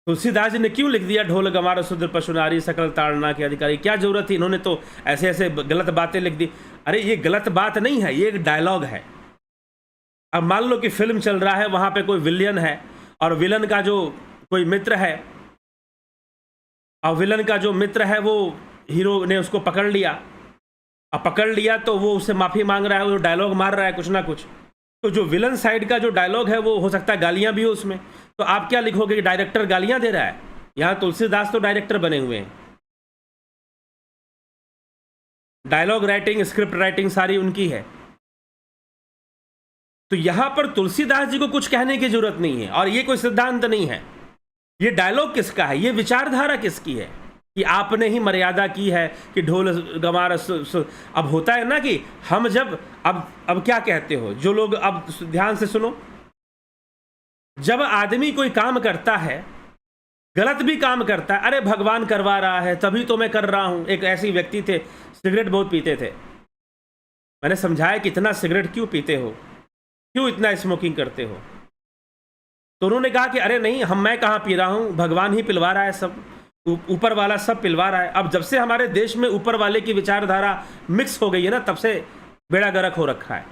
तुलसीदास जी ने क्यों लिख दिया ढोल गंवार शूद्र पशु नारी सकल ताड़ना के अधिकारी? क्या जरूरत थी? इन्होंने तो ऐसे ऐसे गलत बातें लिख दी। अरे ये गलत बात नहीं है, ये एक डायलॉग है। अब मान लो कि फिल्म चल रहा है, वहां पे कोई विलियन है और विलन का जो कोई मित्र है, और विलन का जो मित्र है वो हीरो ने उसको पकड़ लिया, अब पकड़ लिया तो वो उससे माफी मांग रहा है, वो डायलॉग मार रहा है कुछ ना कुछ। तो जो विलन साइड का जो डायलॉग है वो हो सकता है गालियां भी हो उसमें, तो आप क्या लिखोगे कि डायरेक्टर गालियां दे रहा है? यहां तुलसीदास तो डायरेक्टर बने हुए हैं, डायलॉग राइटिंग स्क्रिप्ट राइटिंग सारी उनकी है। तो यहां पर तुलसीदास जी को कुछ कहने की जरूरत नहीं है, और ये कोई सिद्धांत नहीं है। ये डायलॉग किसका है? ये विचारधारा किसकी है कि आपने ही मर्यादा की है कि ढोल गंवार अब होता है ना कि हम जब अब क्या कहते हो जो लोग, अब ध्यान से सुनो, जब आदमी कोई काम करता है, गलत भी काम करता है, अरे भगवान करवा रहा है तभी तो मैं कर रहा हूं। एक ऐसे व्यक्ति थे, सिगरेट बहुत पीते थे। मैंने समझाया कि इतना सिगरेट क्यों पीते हो, क्यों इतना स्मोकिंग करते हो? तो उन्होंने कहा कि अरे नहीं, मैं कहाँ पी रहा हूं, भगवान ही पिलवा रहा है, सब ऊपर वाला सब पिलवा रहा है। अब जब से हमारे देश में ऊपर वाले की विचारधारा मिक्स हो गई है ना, तब से बेड़ा गर्क हो रखा है।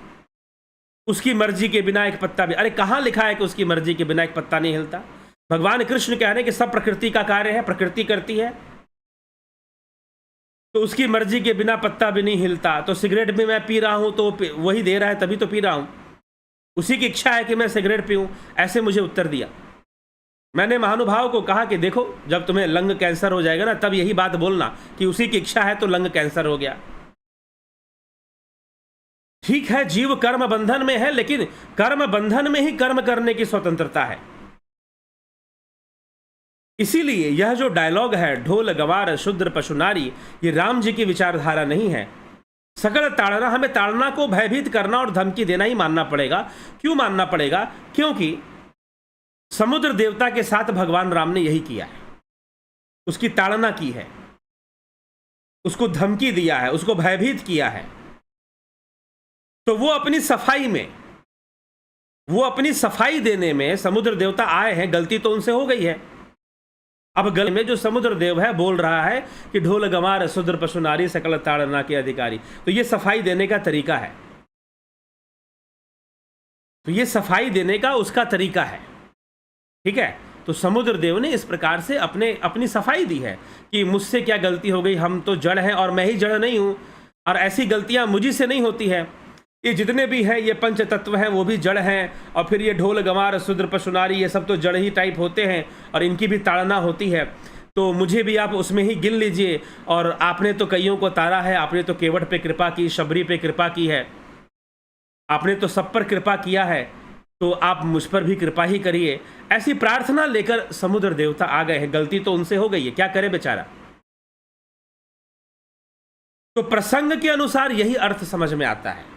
उसकी मर्जी के बिना एक पत्ता भी, अरे कहाँ लिखा है कि उसकी मर्जी के बिना एक पत्ता नहीं हिलता? भगवान कृष्ण कह रहे हैं कि सब प्रकृति का कार्य है, प्रकृति करती है, तो उसकी मर्जी के बिना पत्ता भी नहीं हिलता। तो सिगरेट भी मैं पी रहा हूं तो वही दे रहा है, तभी तो पी रहा हूं, उसी की इच्छा है कि मैं सिगरेट पीऊं, ऐसे मुझे उत्तर दिया। मैंने महानुभाव को कहा कि देखो, जब तुम्हें लंग कैंसर हो जाएगा ना, तब यही बात बोलना कि उसी की इच्छा है तो लंग कैंसर हो गया। ठीक है, जीव कर्म बंधन में है, लेकिन कर्म बंधन में ही कर्म करने की स्वतंत्रता है। इसीलिए यह जो डायलॉग है ढोल गंवार शूद्र पशु नारी, ये राम जी की विचारधारा नहीं है। सकल ताड़ना, हमें ताड़ना को भयभीत करना और धमकी देना ही मानना पड़ेगा। क्यों मानना पड़ेगा? क्योंकि समुद्र देवता के साथ भगवान राम ने यही किया है, उसकी ताड़ना की है, उसको धमकी दिया है, उसको भयभीत किया है। तो वो अपनी सफाई में, वो अपनी सफाई देने में समुद्र देवता आए हैं, गलती तो उनसे हो गई है। अब गल में जो समुद्र देव है बोल रहा है कि ढोल गंवार शूद्र पशु नारी सकल ताड़ना के अधिकारी, तो ये सफाई देने का तरीका है, तो ये सफाई देने का उसका तरीका है। ठीक है, तो समुद्र देव ने इस प्रकार से अपनी सफाई दी है कि मुझसे क्या गलती हो गई, हम तो जड़ हैं और मैं ही जड़ नहीं हूं, और ऐसी गलतियां मुझी से नहीं होती है। ये जितने भी हैं, ये पंच तत्व हैं, वो भी जड़ हैं, और फिर ये ढोल गंवार शूद्र पशु नारी, ये सब तो जड़ ही टाइप होते हैं, और इनकी भी ताड़ना होती है। तो मुझे भी आप उसमें ही गिन लीजिए। और आपने तो कईयों को तारा है, आपने तो केवट पे कृपा की, शबरी पे कृपा की है, आपने तो सब पर कृपा किया है, तो आप मुझ पर भी कृपा ही करिए। ऐसी प्रार्थना लेकर समुद्र देवता आ गए हैं। गलती तो उनसे हो गई है, क्या करे बेचारा। तो प्रसंग के अनुसार यही अर्थ समझ में आता है,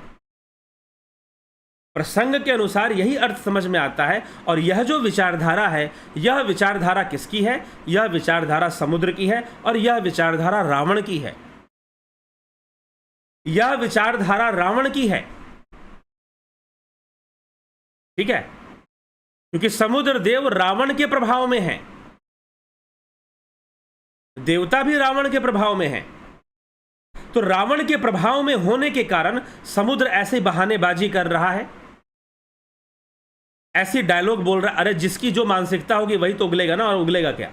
प्रसंग के अनुसार यही अर्थ समझ में आता है। और यह जो विचारधारा है, यह विचारधारा किसकी है? यह विचारधारा समुद्र की है, और यह विचारधारा रावण की है। यह विचारधारा रावण की है, ठीक है, क्योंकि समुद्र देव रावण के प्रभाव में है, देवता भी रावण के प्रभाव में है। तो रावण के प्रभाव में होने के कारण समुद्र ऐसे बहानेबाजी कर रहा है, ऐसी डायलॉग बोल रहा है। अरे जिसकी जो मानसिकता होगी वही तो उगलेगा ना, और उगलेगा क्या?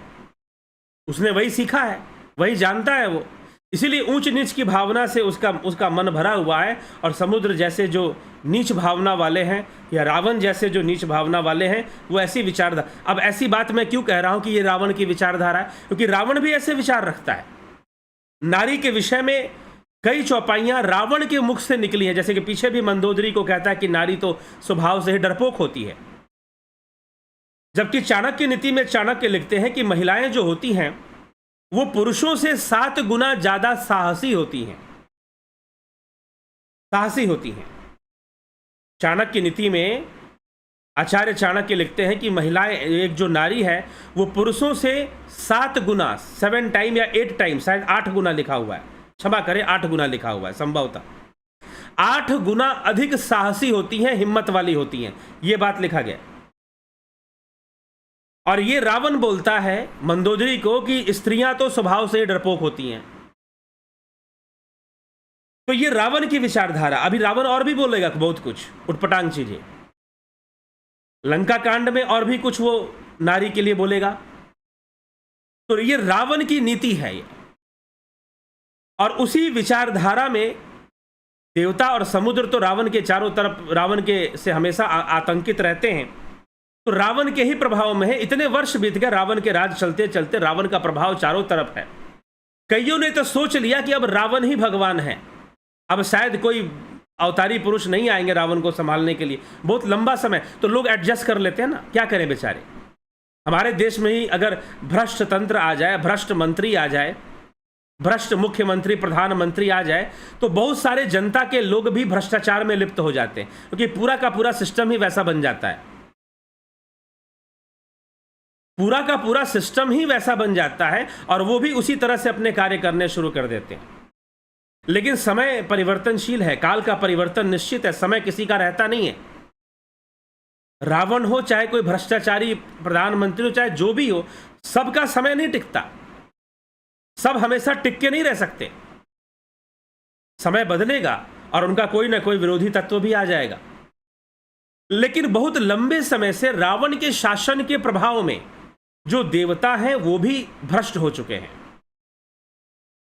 उसने वही सीखा है, वही जानता है वो। इसीलिए ऊंच नीच की भावना से उसका मन भरा हुआ है। और समुद्र जैसे जो नीच भावना वाले हैं, या रावण जैसे जो नीच भावना वाले हैं, वो ऐसी विचारधारा। अब ऐसी बात मैं क्यों कह रहा हूं कि ये रावण की विचारधारा है? क्योंकि रावण भी ऐसे विचार रखता है। नारी के विषय में कई चौपाइयां रावण के मुख से निकली हैं, जैसे कि पीछे भी मंदोदरी को कहता है कि नारी तो स्वभाव से ही डरपोक होती है। जबकि चाणक्य नीति में चाणक्य लिखते हैं कि महिलाएं जो होती हैं वो पुरुषों से 7 गुना ज्यादा साहसी होती हैं, साहसी होती हैं। चाणक्य नीति में आचार्य चाणक्य लिखते हैं कि महिलाएं, एक जो नारी है वो पुरुषों से 7 गुना, 7 टाइम या 8 टाइम, शायद 8 गुना लिखा हुआ है, क्षमा करें 8 गुना लिखा हुआ है संभवतः, 8 गुना अधिक साहसी होती हैं, हिम्मत वाली होती हैं, ये बात लिखा गया। और ये रावण बोलता है मंदोदरी को कि स्त्रियां तो स्वभाव से डरपोक होती हैं। तो ये रावण की विचारधारा। अभी रावण और भी बोलेगा बहुत कुछ उटपटांग चीजें, लंका कांड में और भी कुछ वो नारी के लिए बोलेगा। तो ये रावण की नीति है ये। और उसी विचारधारा में देवता और समुद्र तो रावण के चारों तरफ, रावण के से हमेशा आतंकित रहते हैं। तो रावण के ही प्रभाव में है। इतने वर्ष बीत गए रावण के राज चलते चलते, रावण का प्रभाव चारों तरफ है। कईयों ने तो सोच लिया कि अब रावण ही भगवान है, अब शायद कोई अवतारी पुरुष नहीं आएंगे रावण को संभालने के लिए, बहुत लंबा समय। तो लोग एडजस्ट कर लेते हैं ना, क्या करें बेचारे। हमारे देश में ही अगर भ्रष्ट तंत्र आ जाए, भ्रष्ट मंत्री आ जाए, भ्रष्ट मुख्यमंत्री प्रधानमंत्री आ जाए, तो बहुत सारे जनता के लोग भी भ्रष्टाचार में लिप्त हो जाते हैं, क्योंकि पूरा का पूरा सिस्टम ही वैसा बन जाता है। पूरा का पूरा सिस्टम ही वैसा बन जाता है और वो भी उसी तरह से अपने कार्य करने शुरू कर देते हैं। लेकिन समय परिवर्तनशील है, काल का परिवर्तन निश्चित है, समय किसी का रहता नहीं है। रावण हो चाहे कोई भ्रष्टाचारी प्रधानमंत्री हो, चाहे जो भी हो, सबका समय नहीं टिकता। सब हमेशा टिक के नहीं रह सकते। समय बदलेगा और उनका कोई ना कोई विरोधी तत्व भी आ जाएगा। लेकिन बहुत लंबे समय से रावण के शासन के प्रभाव में जो देवता हैं वो भी भ्रष्ट हो चुके हैं,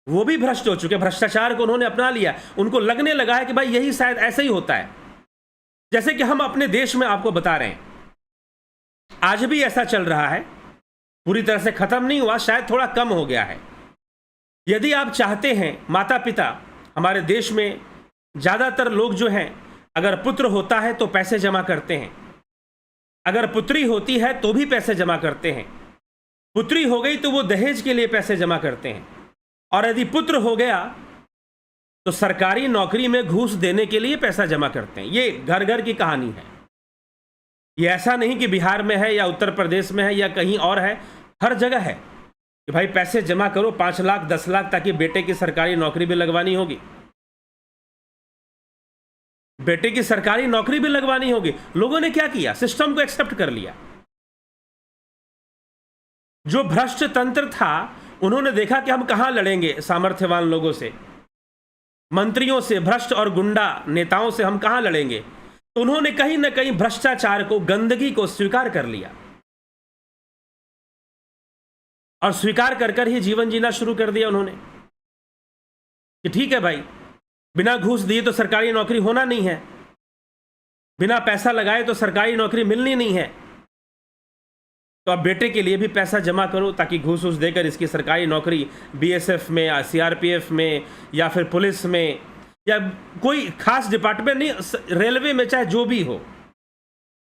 वो भी भ्रष्ट हो चुके हैं। भ्रष्टाचार को उन्होंने अपना लिया। उनको लगने लगा है कि भाई यही शायद ऐसे ही होता है। जैसे कि हम अपने देश में आपको बता रहे हैं, आज भी ऐसा चल रहा है, पूरी तरह से खत्म नहीं हुआ, शायद थोड़ा कम हो गया है। यदि आप चाहते हैं, माता पिता हमारे देश में ज़्यादातर लोग जो हैं, अगर पुत्र होता है तो पैसे जमा करते हैं, अगर पुत्री होती है तो भी पैसे जमा करते हैं, पुत्री हो गई तो वो दहेज के लिए पैसे जमा करते हैं, और यदि पुत्र हो गया तो सरकारी नौकरी में घूस देने के लिए पैसा जमा करते हैं। ये घर घर की कहानी है। ये ऐसा नहीं कि बिहार में है या उत्तर प्रदेश में है या कहीं और है, हर जगह है कि भाई पैसे जमा करो 5 लाख 10 लाख, ताकि बेटे की सरकारी नौकरी भी लगवानी होगी, बेटे की सरकारी नौकरी भी लगवानी होगी। लोगों ने क्या किया, सिस्टम को एक्सेप्ट कर लिया। जो भ्रष्ट तंत्र था, उन्होंने देखा कि हम कहां लड़ेंगे सामर्थ्यवान लोगों से, मंत्रियों से, भ्रष्ट और गुंडा नेताओं से हम कहां लड़ेंगे। तो उन्होंने कहीं ना कहीं भ्रष्टाचार को, गंदगी को स्वीकार कर लिया और स्वीकार कर कर ही जीवन जीना शुरू कर दिया उन्होंने कि ठीक है भाई, बिना घूस दिए तो सरकारी नौकरी होना नहीं है, बिना पैसा लगाए तो सरकारी नौकरी मिलनी नहीं है। तो अब बेटे के लिए भी पैसा जमा करो ताकि घूस घूस देकर इसकी सरकारी नौकरी बीएसएफ में या सीआरपीएफ में या फिर पुलिस में या कोई खास डिपार्टमेंट नहीं, रेलवे में, चाहे जो भी हो।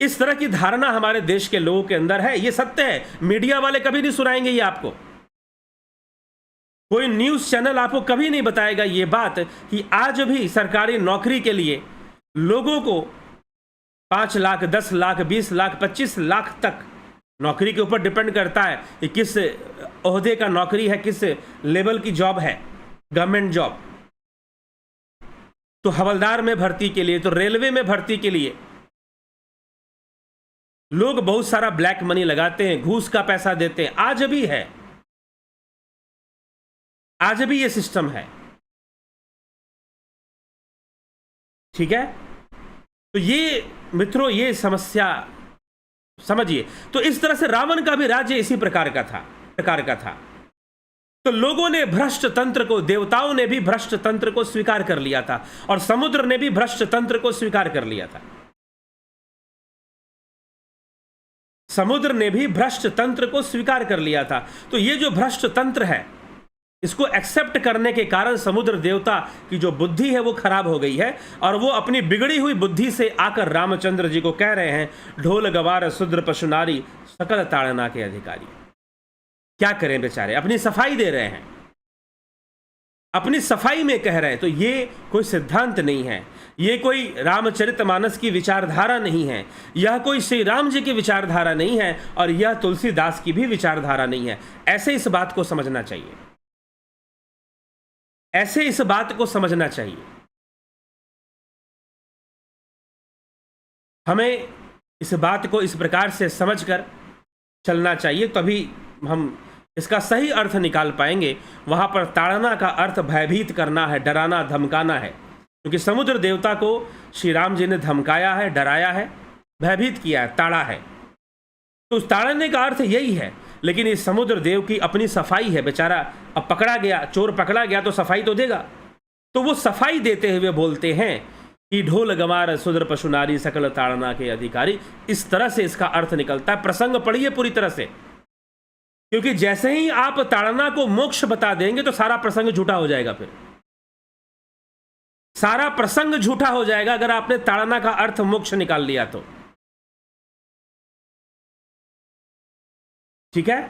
इस तरह की धारणा हमारे देश के लोगों के अंदर है। ये सत्य है, मीडिया वाले कभी नहीं सुनाएंगे ये आपको, कोई न्यूज़ चैनल आपको कभी नहीं बताएगा ये बात कि आज भी सरकारी नौकरी के लिए लोगों को 5 लाख 10 लाख 20 लाख 25 लाख तक, नौकरी के ऊपर डिपेंड करता है कि किस ओहदे का नौकरी है, किस लेवल की जॉब है, गवर्नमेंट जॉब। तो हवलदार में भर्ती के लिए, तो रेलवे में भर्ती के लिए लोग बहुत सारा ब्लैक मनी लगाते हैं, घूस का पैसा देते हैं। आज भी है, आज भी ये सिस्टम है। ठीक है, तो ये मित्रों, ये समस्या समझिए। तो इस तरह से रावण का भी राज्य इसी प्रकार का था। तो लोगों ने भ्रष्ट तंत्र को, देवताओं ने भी भ्रष्ट तंत्र को स्वीकार कर लिया था और समुद्र ने भी भ्रष्ट तंत्र को स्वीकार कर लिया था। समुद्र ने भी भ्रष्ट तंत्र को स्वीकार कर लिया था। तो ये जो भ्रष्ट तंत्र है, इसको एक्सेप्ट करने के कारण समुद्र देवता की जो बुद्धि है वो खराब हो गई है और वो अपनी बिगड़ी हुई बुद्धि से आकर रामचंद्र जी को कह रहे हैं, ढोल गवार शूद्र पशु नारी सकल ताड़ना के अधिकारी। क्या करें बेचारे, अपनी सफाई दे रहे हैं, अपनी सफाई में कह रहे हैं। तो ये कोई सिद्धांत नहीं है, ये कोई रामचरितमानस की विचारधारा नहीं है, यह कोई श्री राम जी की विचारधारा नहीं है और यह तुलसीदास की भी विचारधारा नहीं है। ऐसे इस बात को समझना चाहिए, ऐसे इस बात को समझना चाहिए। हमें इस बात को इस प्रकार से समझकर चलना चाहिए, तभी हम इसका सही अर्थ निकाल पाएंगे। वहाँ पर ताड़ना का अर्थ भयभीत करना है, डराना, धमकाना है, क्योंकि समुद्र देवता को श्री राम जी ने धमकाया है, डराया है, भयभीत किया है, ताड़ा है। तो उस ताड़ने का अर्थ यही है। लेकिन इस समुद्र देव की अपनी सफाई है, बेचारा अब पकड़ा गया, चोर पकड़ा गया तो सफाई तो देगा। तो वो सफाई देते हुए बोलते हैं कि ढोल गंवार सुदर पशु नारी सकल ताड़ना के अधिकारी। इस तरह से इसका अर्थ निकलता है। प्रसंग पढ़िए पूरी तरह से, क्योंकि जैसे ही आप ताड़ना को मोक्ष बता देंगे तो सारा प्रसंग झूठा हो जाएगा। फिर सारा प्रसंग झूठा हो जाएगा अगर आपने ताड़ना का अर्थ मोक्ष निकाल लिया तो। ठीक है,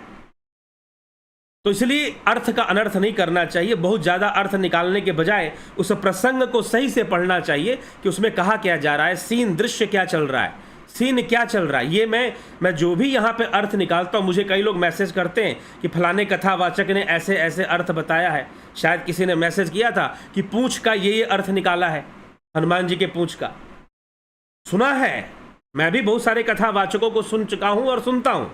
तो इसलिए अर्थ का अनर्थ नहीं करना चाहिए। बहुत ज्यादा अर्थ निकालने के बजाय उस प्रसंग को सही से पढ़ना चाहिए कि उसमें कहा क्या जा रहा है, सीन दृश्य क्या चल रहा है, सीन क्या चल रहा है। ये मैं जो भी यहाँ पे अर्थ निकालता हूँ, मुझे कई लोग मैसेज करते हैं कि फलाने कथावाचक ने ऐसे ऐसे अर्थ बताया है। शायद किसी ने मैसेज किया था कि पूंछ का ये अर्थ निकाला है, हनुमान जी के पूंछ का। सुना है, मैं भी बहुत सारे कथावाचकों को सुन चुका हूं और सुनता हूं।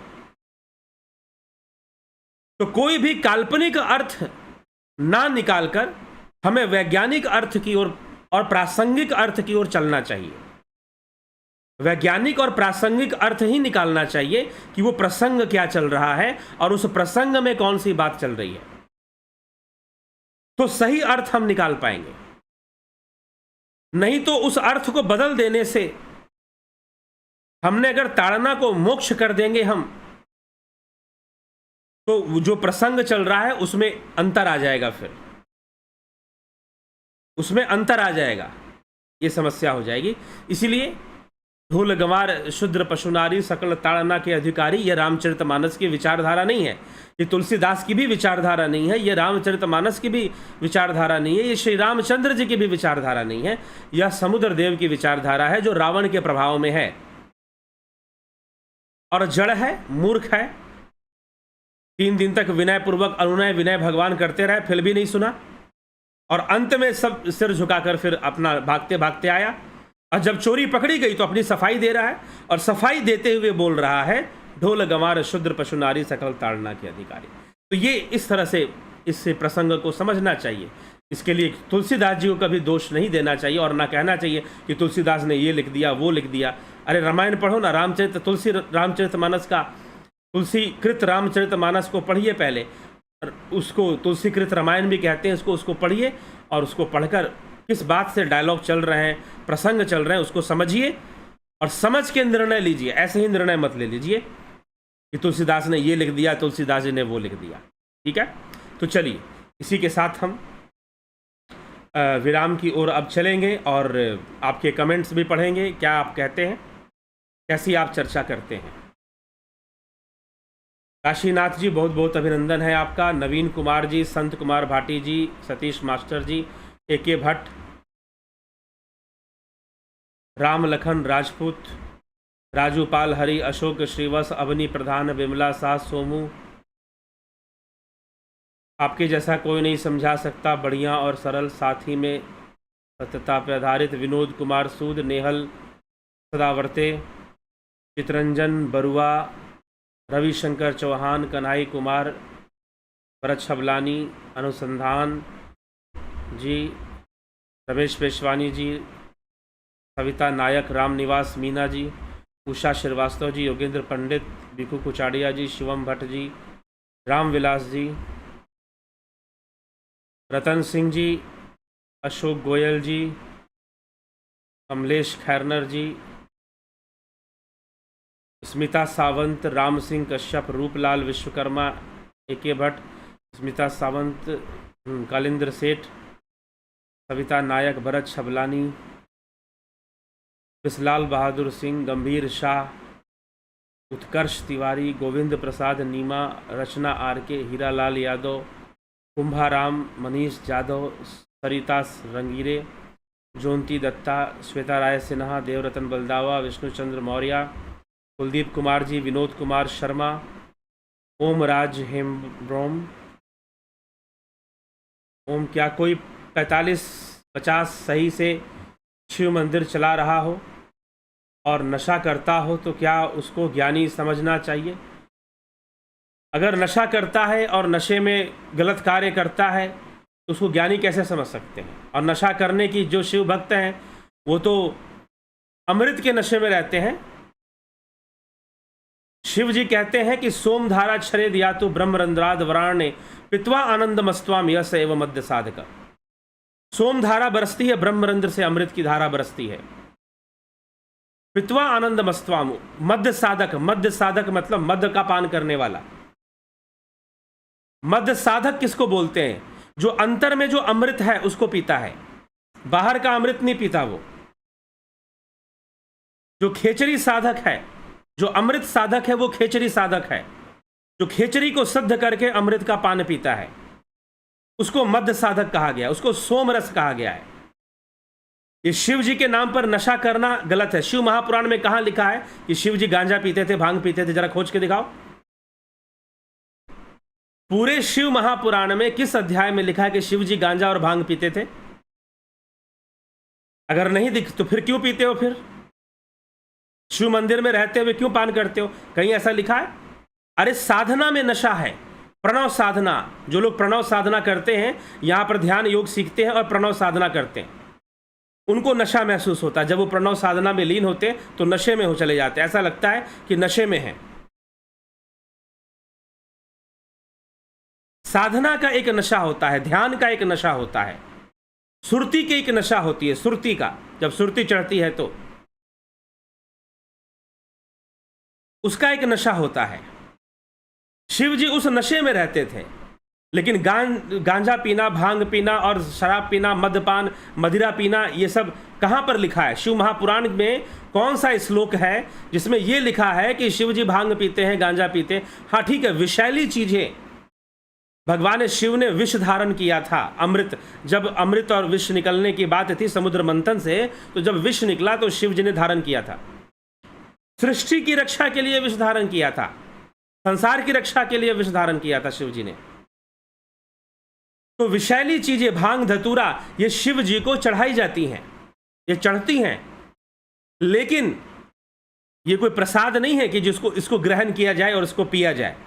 तो कोई भी काल्पनिक अर्थ ना निकालकर हमें वैज्ञानिक अर्थ की ओर और प्रासंगिक अर्थ की ओर चलना चाहिए। वैज्ञानिक और प्रासंगिक अर्थ ही निकालना चाहिए कि वो प्रसंग क्या चल रहा है और उस प्रसंग में कौन सी बात चल रही है, तो सही अर्थ हम निकाल पाएंगे। नहीं तो उस अर्थ को बदल देने से, हमने अगर ताड़ना को मोक्ष कर देंगे हम, तो जो प्रसंग चल रहा है उसमें अंतर आ जाएगा, फिर उसमें अंतर आ जाएगा, ये समस्या हो जाएगी। इसीलिए ढोल गंवार शूद्र पशु नारी सकल ताड़ना के अधिकारी, यह रामचरितमानस की विचारधारा नहीं है, ये तुलसीदास की भी विचारधारा नहीं है, यह रामचरितमानस की भी विचारधारा नहीं है, ये श्री रामचंद्र जी की भी विचारधारा नहीं है, यह समुद्र देव की विचारधारा है जो रावण के प्रभाव में है और जड़ है, मूर्ख है। 3 दिन तक विनय पूर्वक अनुनय विनय भगवान करते रहे, फिर भी नहीं सुना, और अंत में सब सिर झुकाकर फिर अपना भागते भागते आया। और जब चोरी पकड़ी गई तो अपनी सफाई दे रहा है, और सफाई देते हुए बोल रहा है ढोल गंवार शूद्र पशु नारी सकल ताड़ना के अधिकारी। तो ये इस तरह से इस प्रसंग को समझना चाहिए। इसके लिए तुलसीदास जी को कभी दोष नहीं देना चाहिए और ना कहना चाहिए कि तुलसीदास ने ये लिख दिया वो लिख दिया। अरे रामायण पढ़ो ना, रामचरितमानस का तुलसीकृत रामचरितमानस को पढ़िए पहले, उसको तुलसीकृत रामायण भी कहते हैं, उसको पढ़िए और उसको पढ़कर किस बात से डायलॉग चल रहे हैं, प्रसंग चल रहे हैं, उसको समझिए और समझ के निर्णय लीजिए। ऐसे ही निर्णय मत ले लीजिए कि तुलसीदास ने ये लिख दिया, तुलसीदास जी ने वो लिख दिया। ठीक है, तो चलिए इसी के साथ हम विराम की ओर अब चलेंगे और आपके कमेंट्स भी पढ़ेंगे। क्या आप कहते हैं, कैसी आप चर्चा करते हैं। काशीनाथ जी बहुत बहुत अभिनंदन है आपका। नवीन कुमार जी, संत कुमार भाटी जी, सतीश मास्टर जी, AK भट्ट, राम लखन राजपूत, राजू पाल हरि, अशोक श्रीवत्स, अवनी प्रधान, विमला शाह, सोमू, आपके जैसा कोई नहीं समझा सकता, बढ़िया और सरल, साथी में सत्यता पर आधारित, विनोद कुमार सूद, नेहल सदावर्ते, चितरंजन बरुआ, रविशंकर चौहान, कन्हई कुमार, भरत छबलानी, अनुसंधान जी, रमेश पेशवानी जी, सविता नायक, रामनिवास मीना जी, उषा श्रीवास्तव जी, योगेंद्र पंडित, भिखू कुचाड़िया जी, शिवम भट्ट जी, रामविलास जी, रतन सिंह जी, अशोक गोयल जी, कमलेश खैरनर जी, स्मिता सावंत, राम सिंह कश्यप, रूपलाल विश्वकर्मा, AK भट्ट, स्मिता सावंत, कालिंद्र सेठ, सविता नायक, भरत छबलानी, विसलाल बहादुर सिंह, गंभीर शाह, उत्कर्ष तिवारी, गोविंद प्रसाद नीमा, रचना RK, हीरालाल यादव, कुंभाराम, मनीष जादव, सरिता रंगीरे, जोंती दत्ता, श्वेता राय सिन्हा, देवरतन बलदावा, विष्णुचंद्र मौर्य, कुलदीप कुमार जी, विनोद कुमार शर्मा, ओम राज हेम्ब्रोम। ओम, क्या कोई 45-50 सही से शिव मंदिर चला रहा हो और नशा करता हो तो क्या उसको ज्ञानी समझना चाहिए? अगर नशा करता है और नशे में गलत कार्य करता है तो उसको ज्ञानी कैसे समझ सकते हैं? और नशा करने की जो शिव भक्त हैं वो तो अमृत के नशे में रहते हैं। शिव जी कहते हैं कि सोमधारा छरेद या तो ब्रह्मरंध्राद वराणे पित्वा आनंद मस्त्वाम यस एवं मध्य साधक। सोमधारा बरसती है, ब्रह्मरंध्र से अमृत की धारा बरसती है। पित्वा आनंद मस्त्वाम, मध्य साधक, मध्य साधक मतलब मध्य का पान करने वाला। मध्य साधक किसको बोलते हैं? जो अंतर में जो अमृत है उसको पीता है, बाहर का अमृत नहीं पीता। वो जो खेचरी साधक है, जो अमृत साधक है, वो खेचरी साधक है। जो खेचरी को सिद्ध करके अमृत का पान पीता है उसको मध्य साधक कहा गया, उसको सोमरस कहा गया है। ये शिव जी के नाम पर नशा करना गलत है। शिव महापुराण में कहां लिखा है कि शिव जी गांजा पीते थे, भांग पीते थे? जरा खोज के दिखाओ। पूरे शिव महापुराण में किस अध्याय में लिखा है कि शिव जी गांजा और भांग पीते थे? अगर नहीं दिख तो फिर क्यों पीते हो? फिर शिव मंदिर में रहते हुए क्यों पान करते हो? कहीं ऐसा लिखा है? अरे साधना में नशा है, प्रणव साधना। जो लोग प्रणव साधना करते हैं, यहां पर ध्यान योग सीखते हैं और प्रणव साधना करते हैं, उनको नशा महसूस होता है। जब वो प्रणव साधना में लीन होते हैं तो नशे में हो चले जाते हैं, ऐसा लगता है कि नशे में है। साधना का एक नशा होता है, ध्यान का एक नशा होता है, सुरती की एक नशा होती है। सुरती का, जब सुरती चढ़ती है तो उसका एक नशा होता है। शिव जी उस नशे में रहते थे। लेकिन गांजा पीना, भांग पीना और शराब पीना, मद्यपान, मदिरा पीना, ये सब कहां पर लिखा है? शिव महापुराण में कौन सा श्लोक है जिसमें यह लिखा है कि शिव जी भांग पीते हैं, गांजा पीते हैं? हाँ ठीक है, विषैली चीजें। भगवान शिव ने विष धारण किया था, अमृत। जब अमृत और विष निकलने की बात थी समुद्र मंथन से, तो जब विष निकला तो शिव जी ने धारण किया था। सृष्टि की रक्षा के लिए विष धारण किया था, संसार की रक्षा के लिए विष धारण किया था शिव जी ने। तो विषैली चीजें, भांग, धतूरा, ये शिव जी को चढ़ाई जाती हैं, ये चढ़ती हैं। लेकिन ये कोई प्रसाद नहीं है कि जिसको इसको ग्रहण किया जाए और इसको पिया जाए।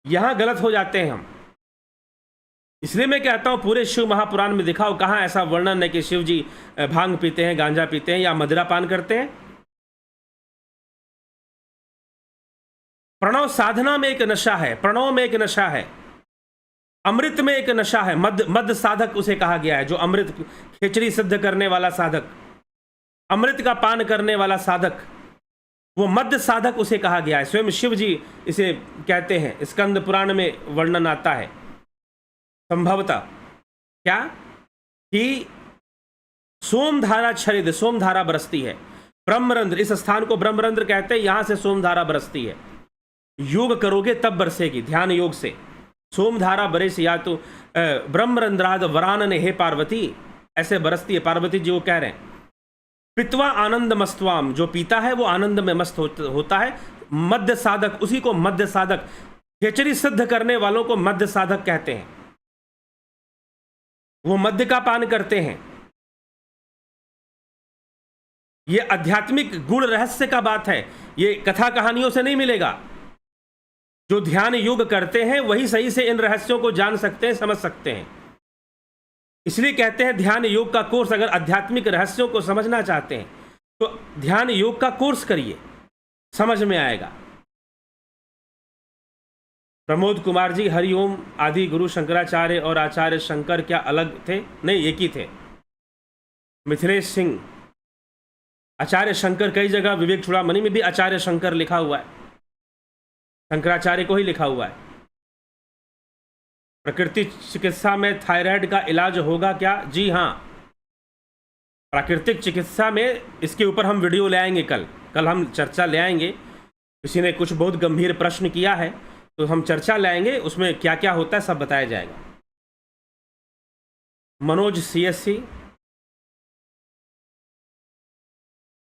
यहां गलत हो जाते हैं हम। इसलिए मैं कहता हूं पूरे शिव महापुराण में दिखाओ कहां ऐसा वर्णन है कि शिव जी भांग पीते हैं, गांजा पीते हैं या मदिरा पान करते हैं। प्रणव साधना में एक नशा है, प्रणव में एक नशा है, अमृत में एक नशा है। मध्य साधक उसे कहा गया है, जो अमृत खेचरी सिद्ध करने वाला साधक, अमृत का पान करने वाला साधक, वो मध्य साधक उसे कहा गया है। स्वयं शिव जी इसे कहते हैं, स्कंद पुराण में वर्णन आता है संभवतः, क्या कि सोमधारा छरिद, सोमधारा बरसती है। ब्रह्मरंध्र, इस स्थान को ब्रह्मरंध्र कहते हैं, यहां से सोमधारा बरसती है। योग करोगे तब बरसेगी, ध्यान योग से सोमधारा बरस। या तो ब्रह्मरंध्राद वरान ने, हे पार्वती, ऐसे बरसती है। पार्वती जी वो कह रहे हैं पित्वा आनंद मस्त्वाम, जो पीता है वो आनंद में मस्त होता है। मध्य साधक, उसी को मध्य साधक, खेचरी सिद्ध करने वालों को मध्य साधक कहते हैं। वो मध्य का पान करते हैं। ये आध्यात्मिक गुण रहस्य का बात है, ये कथा कहानियों से नहीं मिलेगा। जो ध्यान योग करते हैं वही सही से इन रहस्यों को जान सकते हैं, समझ सकते हैं। इसलिए कहते हैं ध्यान योग का कोर्स, अगर आध्यात्मिक रहस्यों को समझना चाहते हैं तो ध्यान योग का कोर्स करिए, समझ में आएगा। प्रमोद कुमार जी, हरिओम। आदि गुरु शंकराचार्य और आचार्य शंकर क्या अलग थे? नहीं, एक ही थे। मिथिलेश सिंह, आचार्य शंकर कई जगह, विवेक चूड़ामणि में भी आचार्य शंकर लिखा हुआ है, शंकराचार्य को ही लिखा हुआ है। प्राकृतिक चिकित्सा में थायराइड का इलाज होगा क्या? जी हाँ, प्राकृतिक चिकित्सा में इसके ऊपर हम वीडियो ले आएंगे। कल हम चर्चा ले आएंगे। किसी ने कुछ बहुत गंभीर प्रश्न किया है तो हम चर्चा ले आएंगे, उसमें क्या क्या होता है सब बताया जाएगा। मनोज CSC,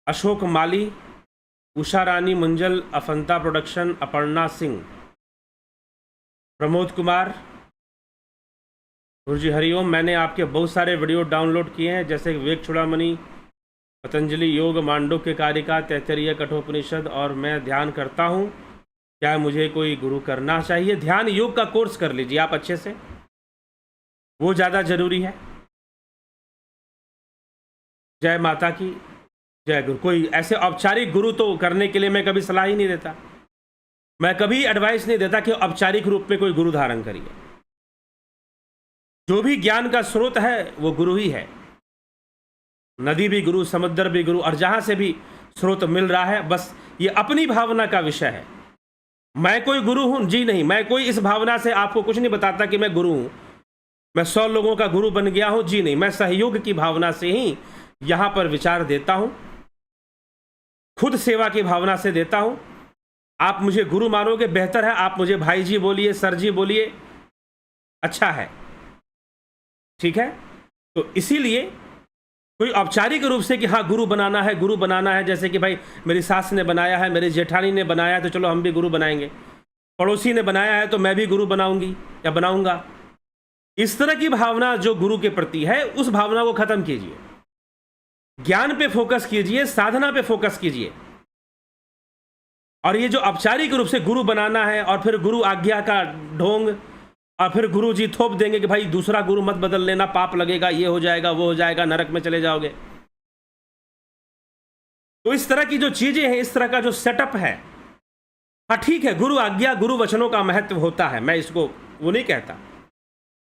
अशोक माली, उषा रानी मुंजल, अफंता प्रोडक्शन, अपर्णा सिंह, प्रमोद कुमार। गुरुजी हरिओम। मैंने आपके बहुत सारे वीडियो डाउनलोड किए हैं, जैसे विवेक चूड़ामणि, पतंजलि योग, मांडुक्य कारिका, तैत्तरीय कठोपनिषद, और मैं ध्यान करता हूँ क्या मुझे कोई गुरु करना चाहिए? ध्यान योग का कोर्स कर लीजिए आप अच्छे से, वो ज़्यादा जरूरी है। जय माता की जय। गुरु कोई ऐसे औपचारिक गुरु तो करने के लिए मैं कभी सलाह ही नहीं देता, मैं कभी एडवाइस नहीं देता कि औपचारिक रूप में कोई गुरु धारण करिए। जो भी ज्ञान का स्रोत है वो गुरु ही है। नदी भी गुरु, समुद्र भी गुरु, और जहां से भी स्रोत मिल रहा है, बस ये अपनी भावना का विषय है। मैं कोई गुरु हूं जी नहीं, मैं कोई इस भावना से आपको कुछ नहीं बताता कि मैं गुरु हूं, मैं 100 लोगों का गुरु बन गया हूं जी नहीं। मैं सहयोग की भावना से ही यहां पर विचार देता हूं, खुद सेवा की भावना से देता हूं। आप मुझे गुरु मानोगे बेहतर है, आप मुझे भाई जी बोलिए, सर जी बोलिए, अच्छा है, ठीक है। तो इसीलिए कोई औपचारिक रूप से कि हाँ गुरु बनाना है, गुरु बनाना है, जैसे कि भाई मेरी सास ने बनाया है, मेरी जेठानी ने बनाया है, तो चलो हम भी गुरु बनाएंगे, पड़ोसी ने बनाया है तो मैं भी गुरु बनाऊंगी या बनाऊंगा, इस तरह की भावना जो गुरु के प्रति है, उस भावना को खत्म कीजिए। ज्ञान पे फोकस कीजिए, साधना पे फोकस कीजिए। और ये जो औपचारिक रूप से गुरु बनाना है और फिर गुरु आज्ञा का ढोंग, और फिर गुरु जी थोप देंगे कि भाई दूसरा गुरु मत बदल लेना, पाप लगेगा, ये हो जाएगा, वो हो जाएगा, नरक में चले जाओगे। तो इस तरह की जो चीजें हैं, इस तरह का जो सेटअप है, हाँ ठीक है, गुरु आज्ञा, गुरु वचनों का महत्व होता है, मैं इसको वो नहीं कहता,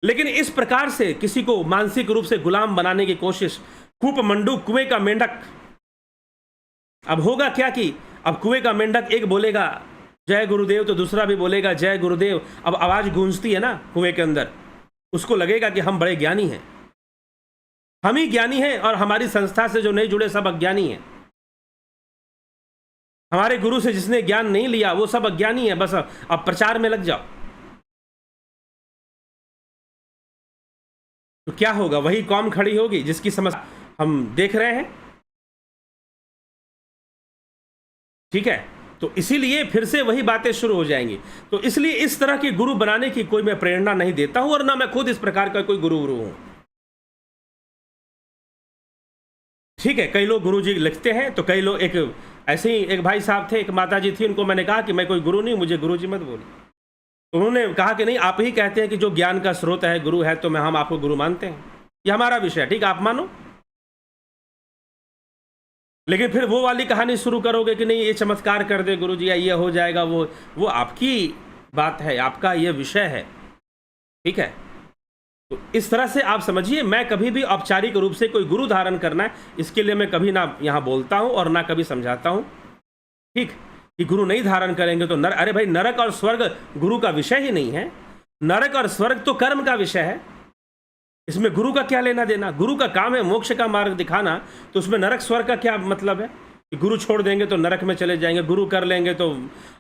लेकिन इस प्रकार से किसी को मानसिक रूप से गुलाम बनाने की कोशिश, कूप मंडूक, कुएं का मेंढक। अब होगा क्या कि अब कुएं का मेंढक एक बोलेगा जय गुरुदेव तो दूसरा भी बोलेगा जय गुरुदेव। अब आवाज गूंजती है ना कुएं के अंदर, उसको लगेगा कि हम बड़े ज्ञानी हैं, हम ही ज्ञानी हैं, और हमारी संस्था से जो नहीं जुड़े सब अज्ञानी हैं। हमारे गुरु से जिसने ज्ञान नहीं लिया वो सब अज्ञानी है, बस अब प्रचार में लग जाओ। तो क्या होगा? वही कौम खड़ी होगी जिसकी समस्या हम देख रहे हैं, ठीक है। तो इसीलिए फिर से वही बातें शुरू हो जाएंगी। तो इसलिए इस तरह के गुरु बनाने की कोई मैं प्रेरणा नहीं देता हूं, और ना मैं खुद इस प्रकार का कोई गुरु हूं, ठीक है। कई लोग गुरु जी लिखते हैं, तो कई लोग, एक ऐसे ही एक भाई साहब थे, एक माता जी थी, उनको मैंने कहा कि मैं कोई गुरु नहीं, मुझे गुरु जी मत बोलिए। तो उन्होंने कहा कि नहीं, आप ही कहते हैं कि जो ज्ञान का स्रोत है गुरु है, तो हम आपको गुरु मानते हैं, ये हमारा विषय है, ठीक है, आप मानो। लेकिन फिर वो वाली कहानी शुरू करोगे कि नहीं ये चमत्कार कर दे गुरु जी, या ये हो जाएगा, वो आपकी बात है, आपका ये विषय है, ठीक है। तो इस तरह से आप समझिए, मैं कभी भी औपचारिक रूप से कोई गुरु धारण करना है, इसके लिए मैं कभी ना यहाँ बोलता हूँ और ना कभी समझाता हूँ, ठीक, कि गुरु नहीं धारण करेंगे तो अरे भाई, नरक और स्वर्ग गुरु का विषय ही नहीं है। नरक और स्वर्ग तो कर्म का विषय है, इसमें गुरु का क्या लेना देना? गुरु का काम है मोक्ष का मार्ग दिखाना, तो उसमें नरक स्वर्ग का क्या मतलब है कि गुरु छोड़ देंगे तो नरक में चले जाएंगे, गुरु कर लेंगे तो,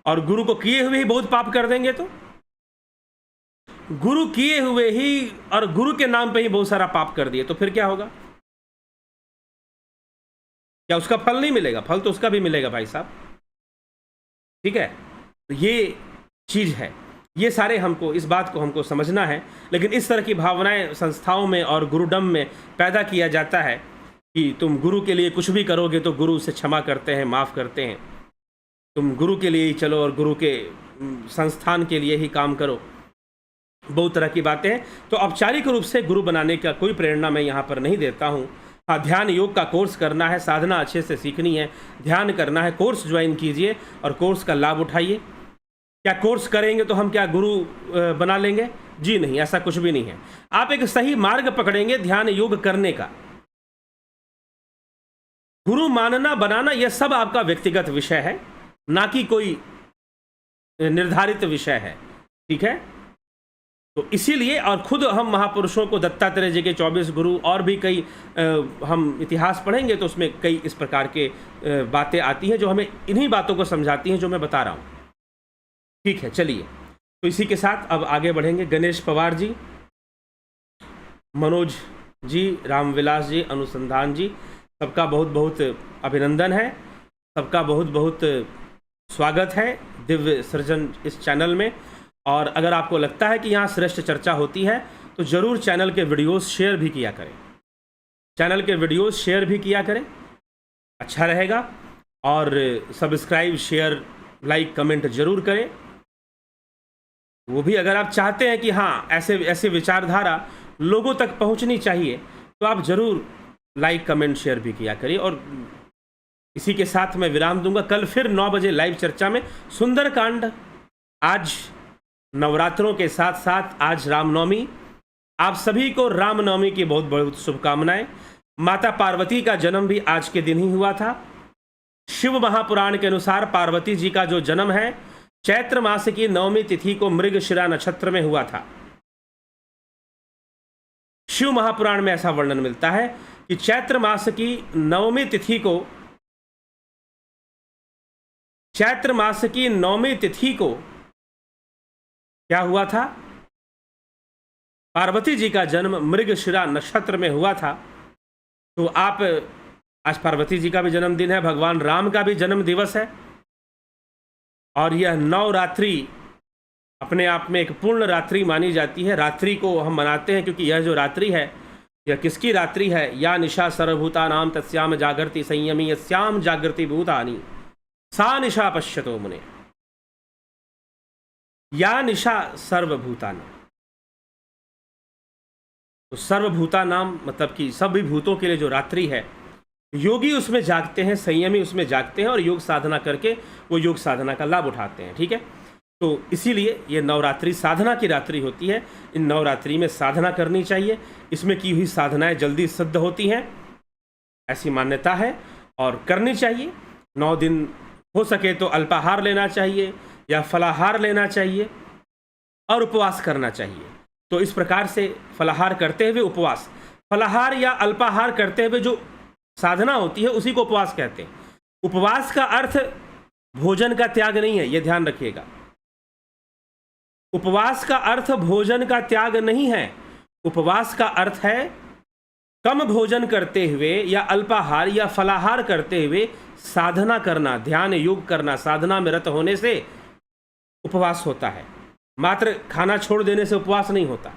और गुरु को किए हुए ही बहुत पाप कर देंगे, तो गुरु किए हुए ही और गुरु के नाम पे ही बहुत सारा पाप कर दिए, तो फिर क्या होगा? क्या उसका फल नहीं मिलेगा? फल तो उसका भी मिलेगा भाई साहब, ठीक है। तो ये चीज है, ये सारे हमको, इस बात को हमको समझना है। लेकिन इस तरह की भावनाएं संस्थाओं में और गुरुडम में पैदा किया जाता है कि तुम गुरु के लिए कुछ भी करोगे तो गुरु से क्षमा करते हैं, माफ़ करते हैं, तुम गुरु के लिए ही चलो और गुरु के संस्थान के लिए ही काम करो, बहुत तरह की बातें हैं। तो औपचारिक रूप से गुरु बनाने का कोई प्रेरणा मैं यहाँ पर नहीं देता हूँ। हाँ, ध्यान योग का कोर्स करना है, साधना अच्छे से सीखनी है, ध्यान करना है, कोर्स ज्वाइन कीजिए और कोर्स का लाभ उठाइए। क्या कोर्स करेंगे तो हम क्या गुरु बना लेंगे? जी नहीं, ऐसा कुछ भी नहीं है। आप एक सही मार्ग पकड़ेंगे ध्यान योग करने का। गुरु मानना बनाना यह सब आपका व्यक्तिगत विषय है, ना कि कोई निर्धारित विषय है, ठीक है। तो इसीलिए, और खुद हम महापुरुषों को, दत्तात्रेय जी के 24 गुरु, और भी कई हम इतिहास पढ़ेंगे तो उसमें कई इस प्रकार के बातें आती हैं जो हमें इन्हीं बातों को समझाती हैं जो मैं बता रहा हूँ, ठीक है। चलिए, तो इसी के साथ अब आगे बढ़ेंगे। गणेश पवार जी, मनोज जी, रामविलास जी, अनुसंधान जी, सबका बहुत बहुत अभिनंदन है, सबका बहुत बहुत स्वागत है दिव्य सृजन इस चैनल में। और अगर आपको लगता है कि यहाँ श्रेष्ठ चर्चा होती है तो ज़रूर चैनल के वीडियोस शेयर भी किया करें, चैनल के वीडियोस शेयर भी किया करें, अच्छा रहेगा। और सब्सक्राइब, शेयर लाइक कमेंट जरूर करें। वो भी अगर आप चाहते हैं कि हाँ ऐसे विचारधारा लोगों तक पहुंचनी चाहिए तो आप जरूर लाइक कमेंट शेयर भी किया करिए। और इसी के साथ मैं विराम दूंगा। कल फिर 9 बजे लाइव चर्चा में सुंदरकांड। आज नवरात्रों के साथ साथ आज रामनवमी। आप सभी को रामनवमी की बहुत बहुत शुभकामनाएं। माता पार्वती का जन्म भी आज के दिन ही हुआ था। शिव महापुराण के अनुसार पार्वती जी का जो जन्म है चैत्र मास की 9वीं तिथि को मृगशिरा नक्षत्र में हुआ था। शिव महापुराण में ऐसा वर्णन मिलता है कि चैत्र मास की 9वीं तिथि को क्या हुआ था? पार्वती जी का जन्म मृगशिरा नक्षत्र में हुआ था। तो आप आज पार्वती जी का भी जन्मदिन है, भगवान राम का भी जन्म दिवस है। और यह नवरात्रि अपने आप में एक पूर्ण रात्रि मानी जाती है। रात्रि को हम मनाते हैं क्योंकि यह जो रात्रि है यह किसकी रात्रि है? या निशा सर्वभूतानां तस्याम जागर्ति संयमी यस्याम जागृति भूतानि सा निशा पश्यतो मुने। या निशा सर्वभूतानां, तो सर्वभूतानां मतलब कि सभी भूतों के लिए जो रात्रि है, योगी उसमें जागते हैं, संयमी उसमें जागते हैं और योग साधना करके वो योग साधना का लाभ उठाते हैं। ठीक है, तो इसीलिए ये नवरात्रि साधना की रात्रि होती है। इन नवरात्रि में साधना करनी चाहिए। इसमें की हुई साधनाएं जल्दी सिद्ध होती हैं, ऐसी मान्यता है और करनी चाहिए। 9 दिन हो सके तो अल्पाहार लेना चाहिए या फलाहार लेना चाहिए और उपवास करना चाहिए। तो इस प्रकार से फलाहार करते हुए उपवास, फलाहार या अल्पाहार करते हुए जो साधना होती है उसी को उपवास कहते हैं। उपवास का अर्थ भोजन का त्याग नहीं है, यह ध्यान रखिएगा। उपवास का अर्थ भोजन का त्याग नहीं है। उपवास का अर्थ है कम भोजन करते हुए या अल्पाहार या फलाहार करते हुए साधना करना, ध्यान योग करना। साधना में रत होने से उपवास होता है, मात्र खाना छोड़ देने से उपवास नहीं होता।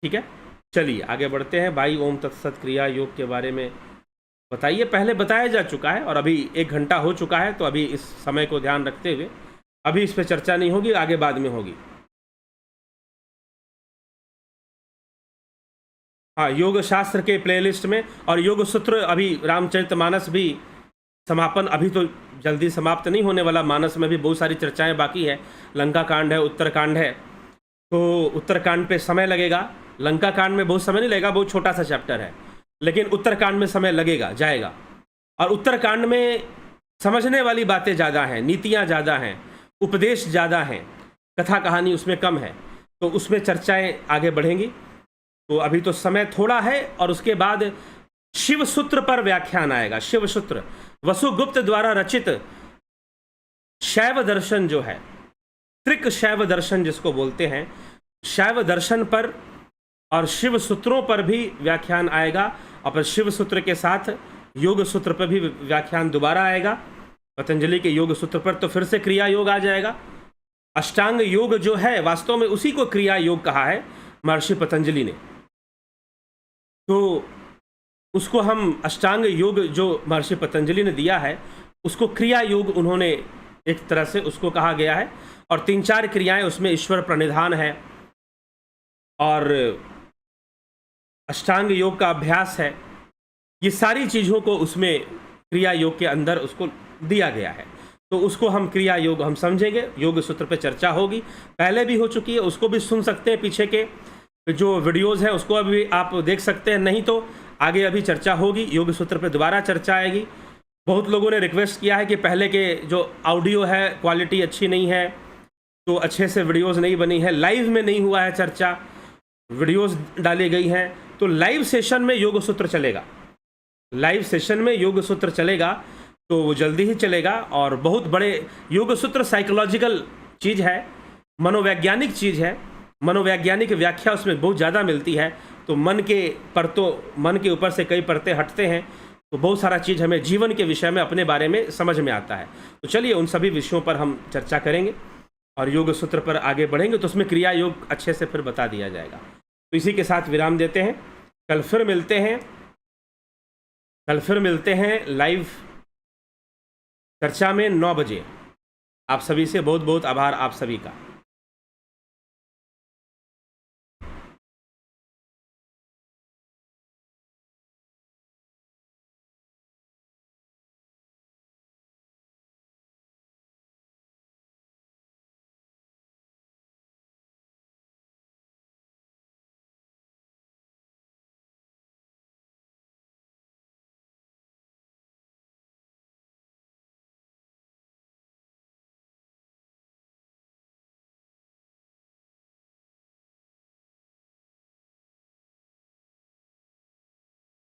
ठीक है, चलिए आगे बढ़ते हैं। भाई ओम तत्सत क्रिया योग के बारे में बताइए। पहले बताया जा चुका है और अभी 1 घंटा हो चुका है, तो अभी इस समय को ध्यान रखते हुए अभी इस पर चर्चा नहीं होगी, आगे बाद में होगी। हाँ, योग शास्त्र के प्लेलिस्ट में और योग सूत्र, अभी रामचरितमानस भी समापन, अभी तो जल्दी समाप्त नहीं होने वाला। मानस में भी बहुत सारी चर्चाएं बाकी है। लंका कांड है, उत्तरकांड है, तो उत्तरकांड पे समय लगेगा। लंका कांड में बहुत समय नहीं लगेगा, बहुत छोटा सा चैप्टर है, लेकिन उत्तरकांड में समय लगेगा, जाएगा। और उत्तरकांड में समझने वाली बातें ज़्यादा हैं, नीतियाँ ज़्यादा हैं, उपदेश ज़्यादा हैं, कथा कहानी उसमें कम है, तो उसमें चर्चाएं आगे बढ़ेंगी। तो अभी तो समय थोड़ा है। और उसके बाद शिव सूत्र पर व्याख्यान आएगा। शिव सूत्र वसुगुप्त द्वारा रचित शैव दर्शन जो है, त्रिक शैव दर्शन जिसको बोलते हैं, शैव दर्शन पर और शिव सूत्रों पर भी व्याख्यान आएगा। और फिर शिव सूत्र के साथ योग सूत्र पर भी व्याख्यान दोबारा आएगा। पतंजलि के योग सूत्र पर तो फिर से क्रिया योग आ जाएगा। अष्टांग योग जो है वास्तव में उसी को क्रिया योग कहा है महर्षि पतंजलि ने। तो उसको हम अष्टांग योग जो महर्षि पतंजलि ने दिया है उसको क्रिया योग उन्होंने एक तरह से उसको कहा गया है। और 3-4 क्रियाएं उसमें ईश्वर प्रणिधान है और अष्टांग योग का अभ्यास है। ये सारी चीज़ों को उसमें क्रिया योग के अंदर उसको दिया गया है। तो उसको हम क्रिया योग हम समझेंगे। योग सूत्र पे चर्चा होगी, पहले भी हो चुकी है, उसको भी सुन सकते हैं। पीछे के जो वीडियोज़ हैं उसको अभी आप देख सकते हैं, नहीं तो आगे अभी चर्चा होगी। योग सूत्र पे दोबारा चर्चा आएगी। बहुत लोगों ने रिक्वेस्ट किया है कि पहले के जो ऑडियो है क्वालिटी अच्छी नहीं है, तो अच्छे से वीडियोज़ नहीं बनी है, लाइव में नहीं हुआ है चर्चा, वीडियोज़ डाली गई हैं। तो लाइव सेशन में योग सूत्र चलेगा, लाइव सेशन में योग सूत्र चलेगा, तो वो जल्दी ही चलेगा। और बहुत बड़े योग सूत्र साइकोलॉजिकल चीज़ है, मनोवैज्ञानिक चीज़ है। मनोवैज्ञानिक व्याख्या उसमें बहुत ज़्यादा मिलती है। तो मन के ऊपर से कई परतें हटते हैं, तो बहुत सारा चीज़ हमें जीवन के विषय में अपने बारे में समझ में आता है। तो चलिए उन सभी विषयों पर हम चर्चा करेंगे और योग सूत्र पर आगे बढ़ेंगे। तो उसमें क्रिया योग अच्छे से फिर बता दिया जाएगा। तो इसी के साथ विराम देते हैं। कल फिर मिलते हैं लाइव चर्चा में 9 बजे। आप सभी से बहुत बहुत आभार आप सभी का।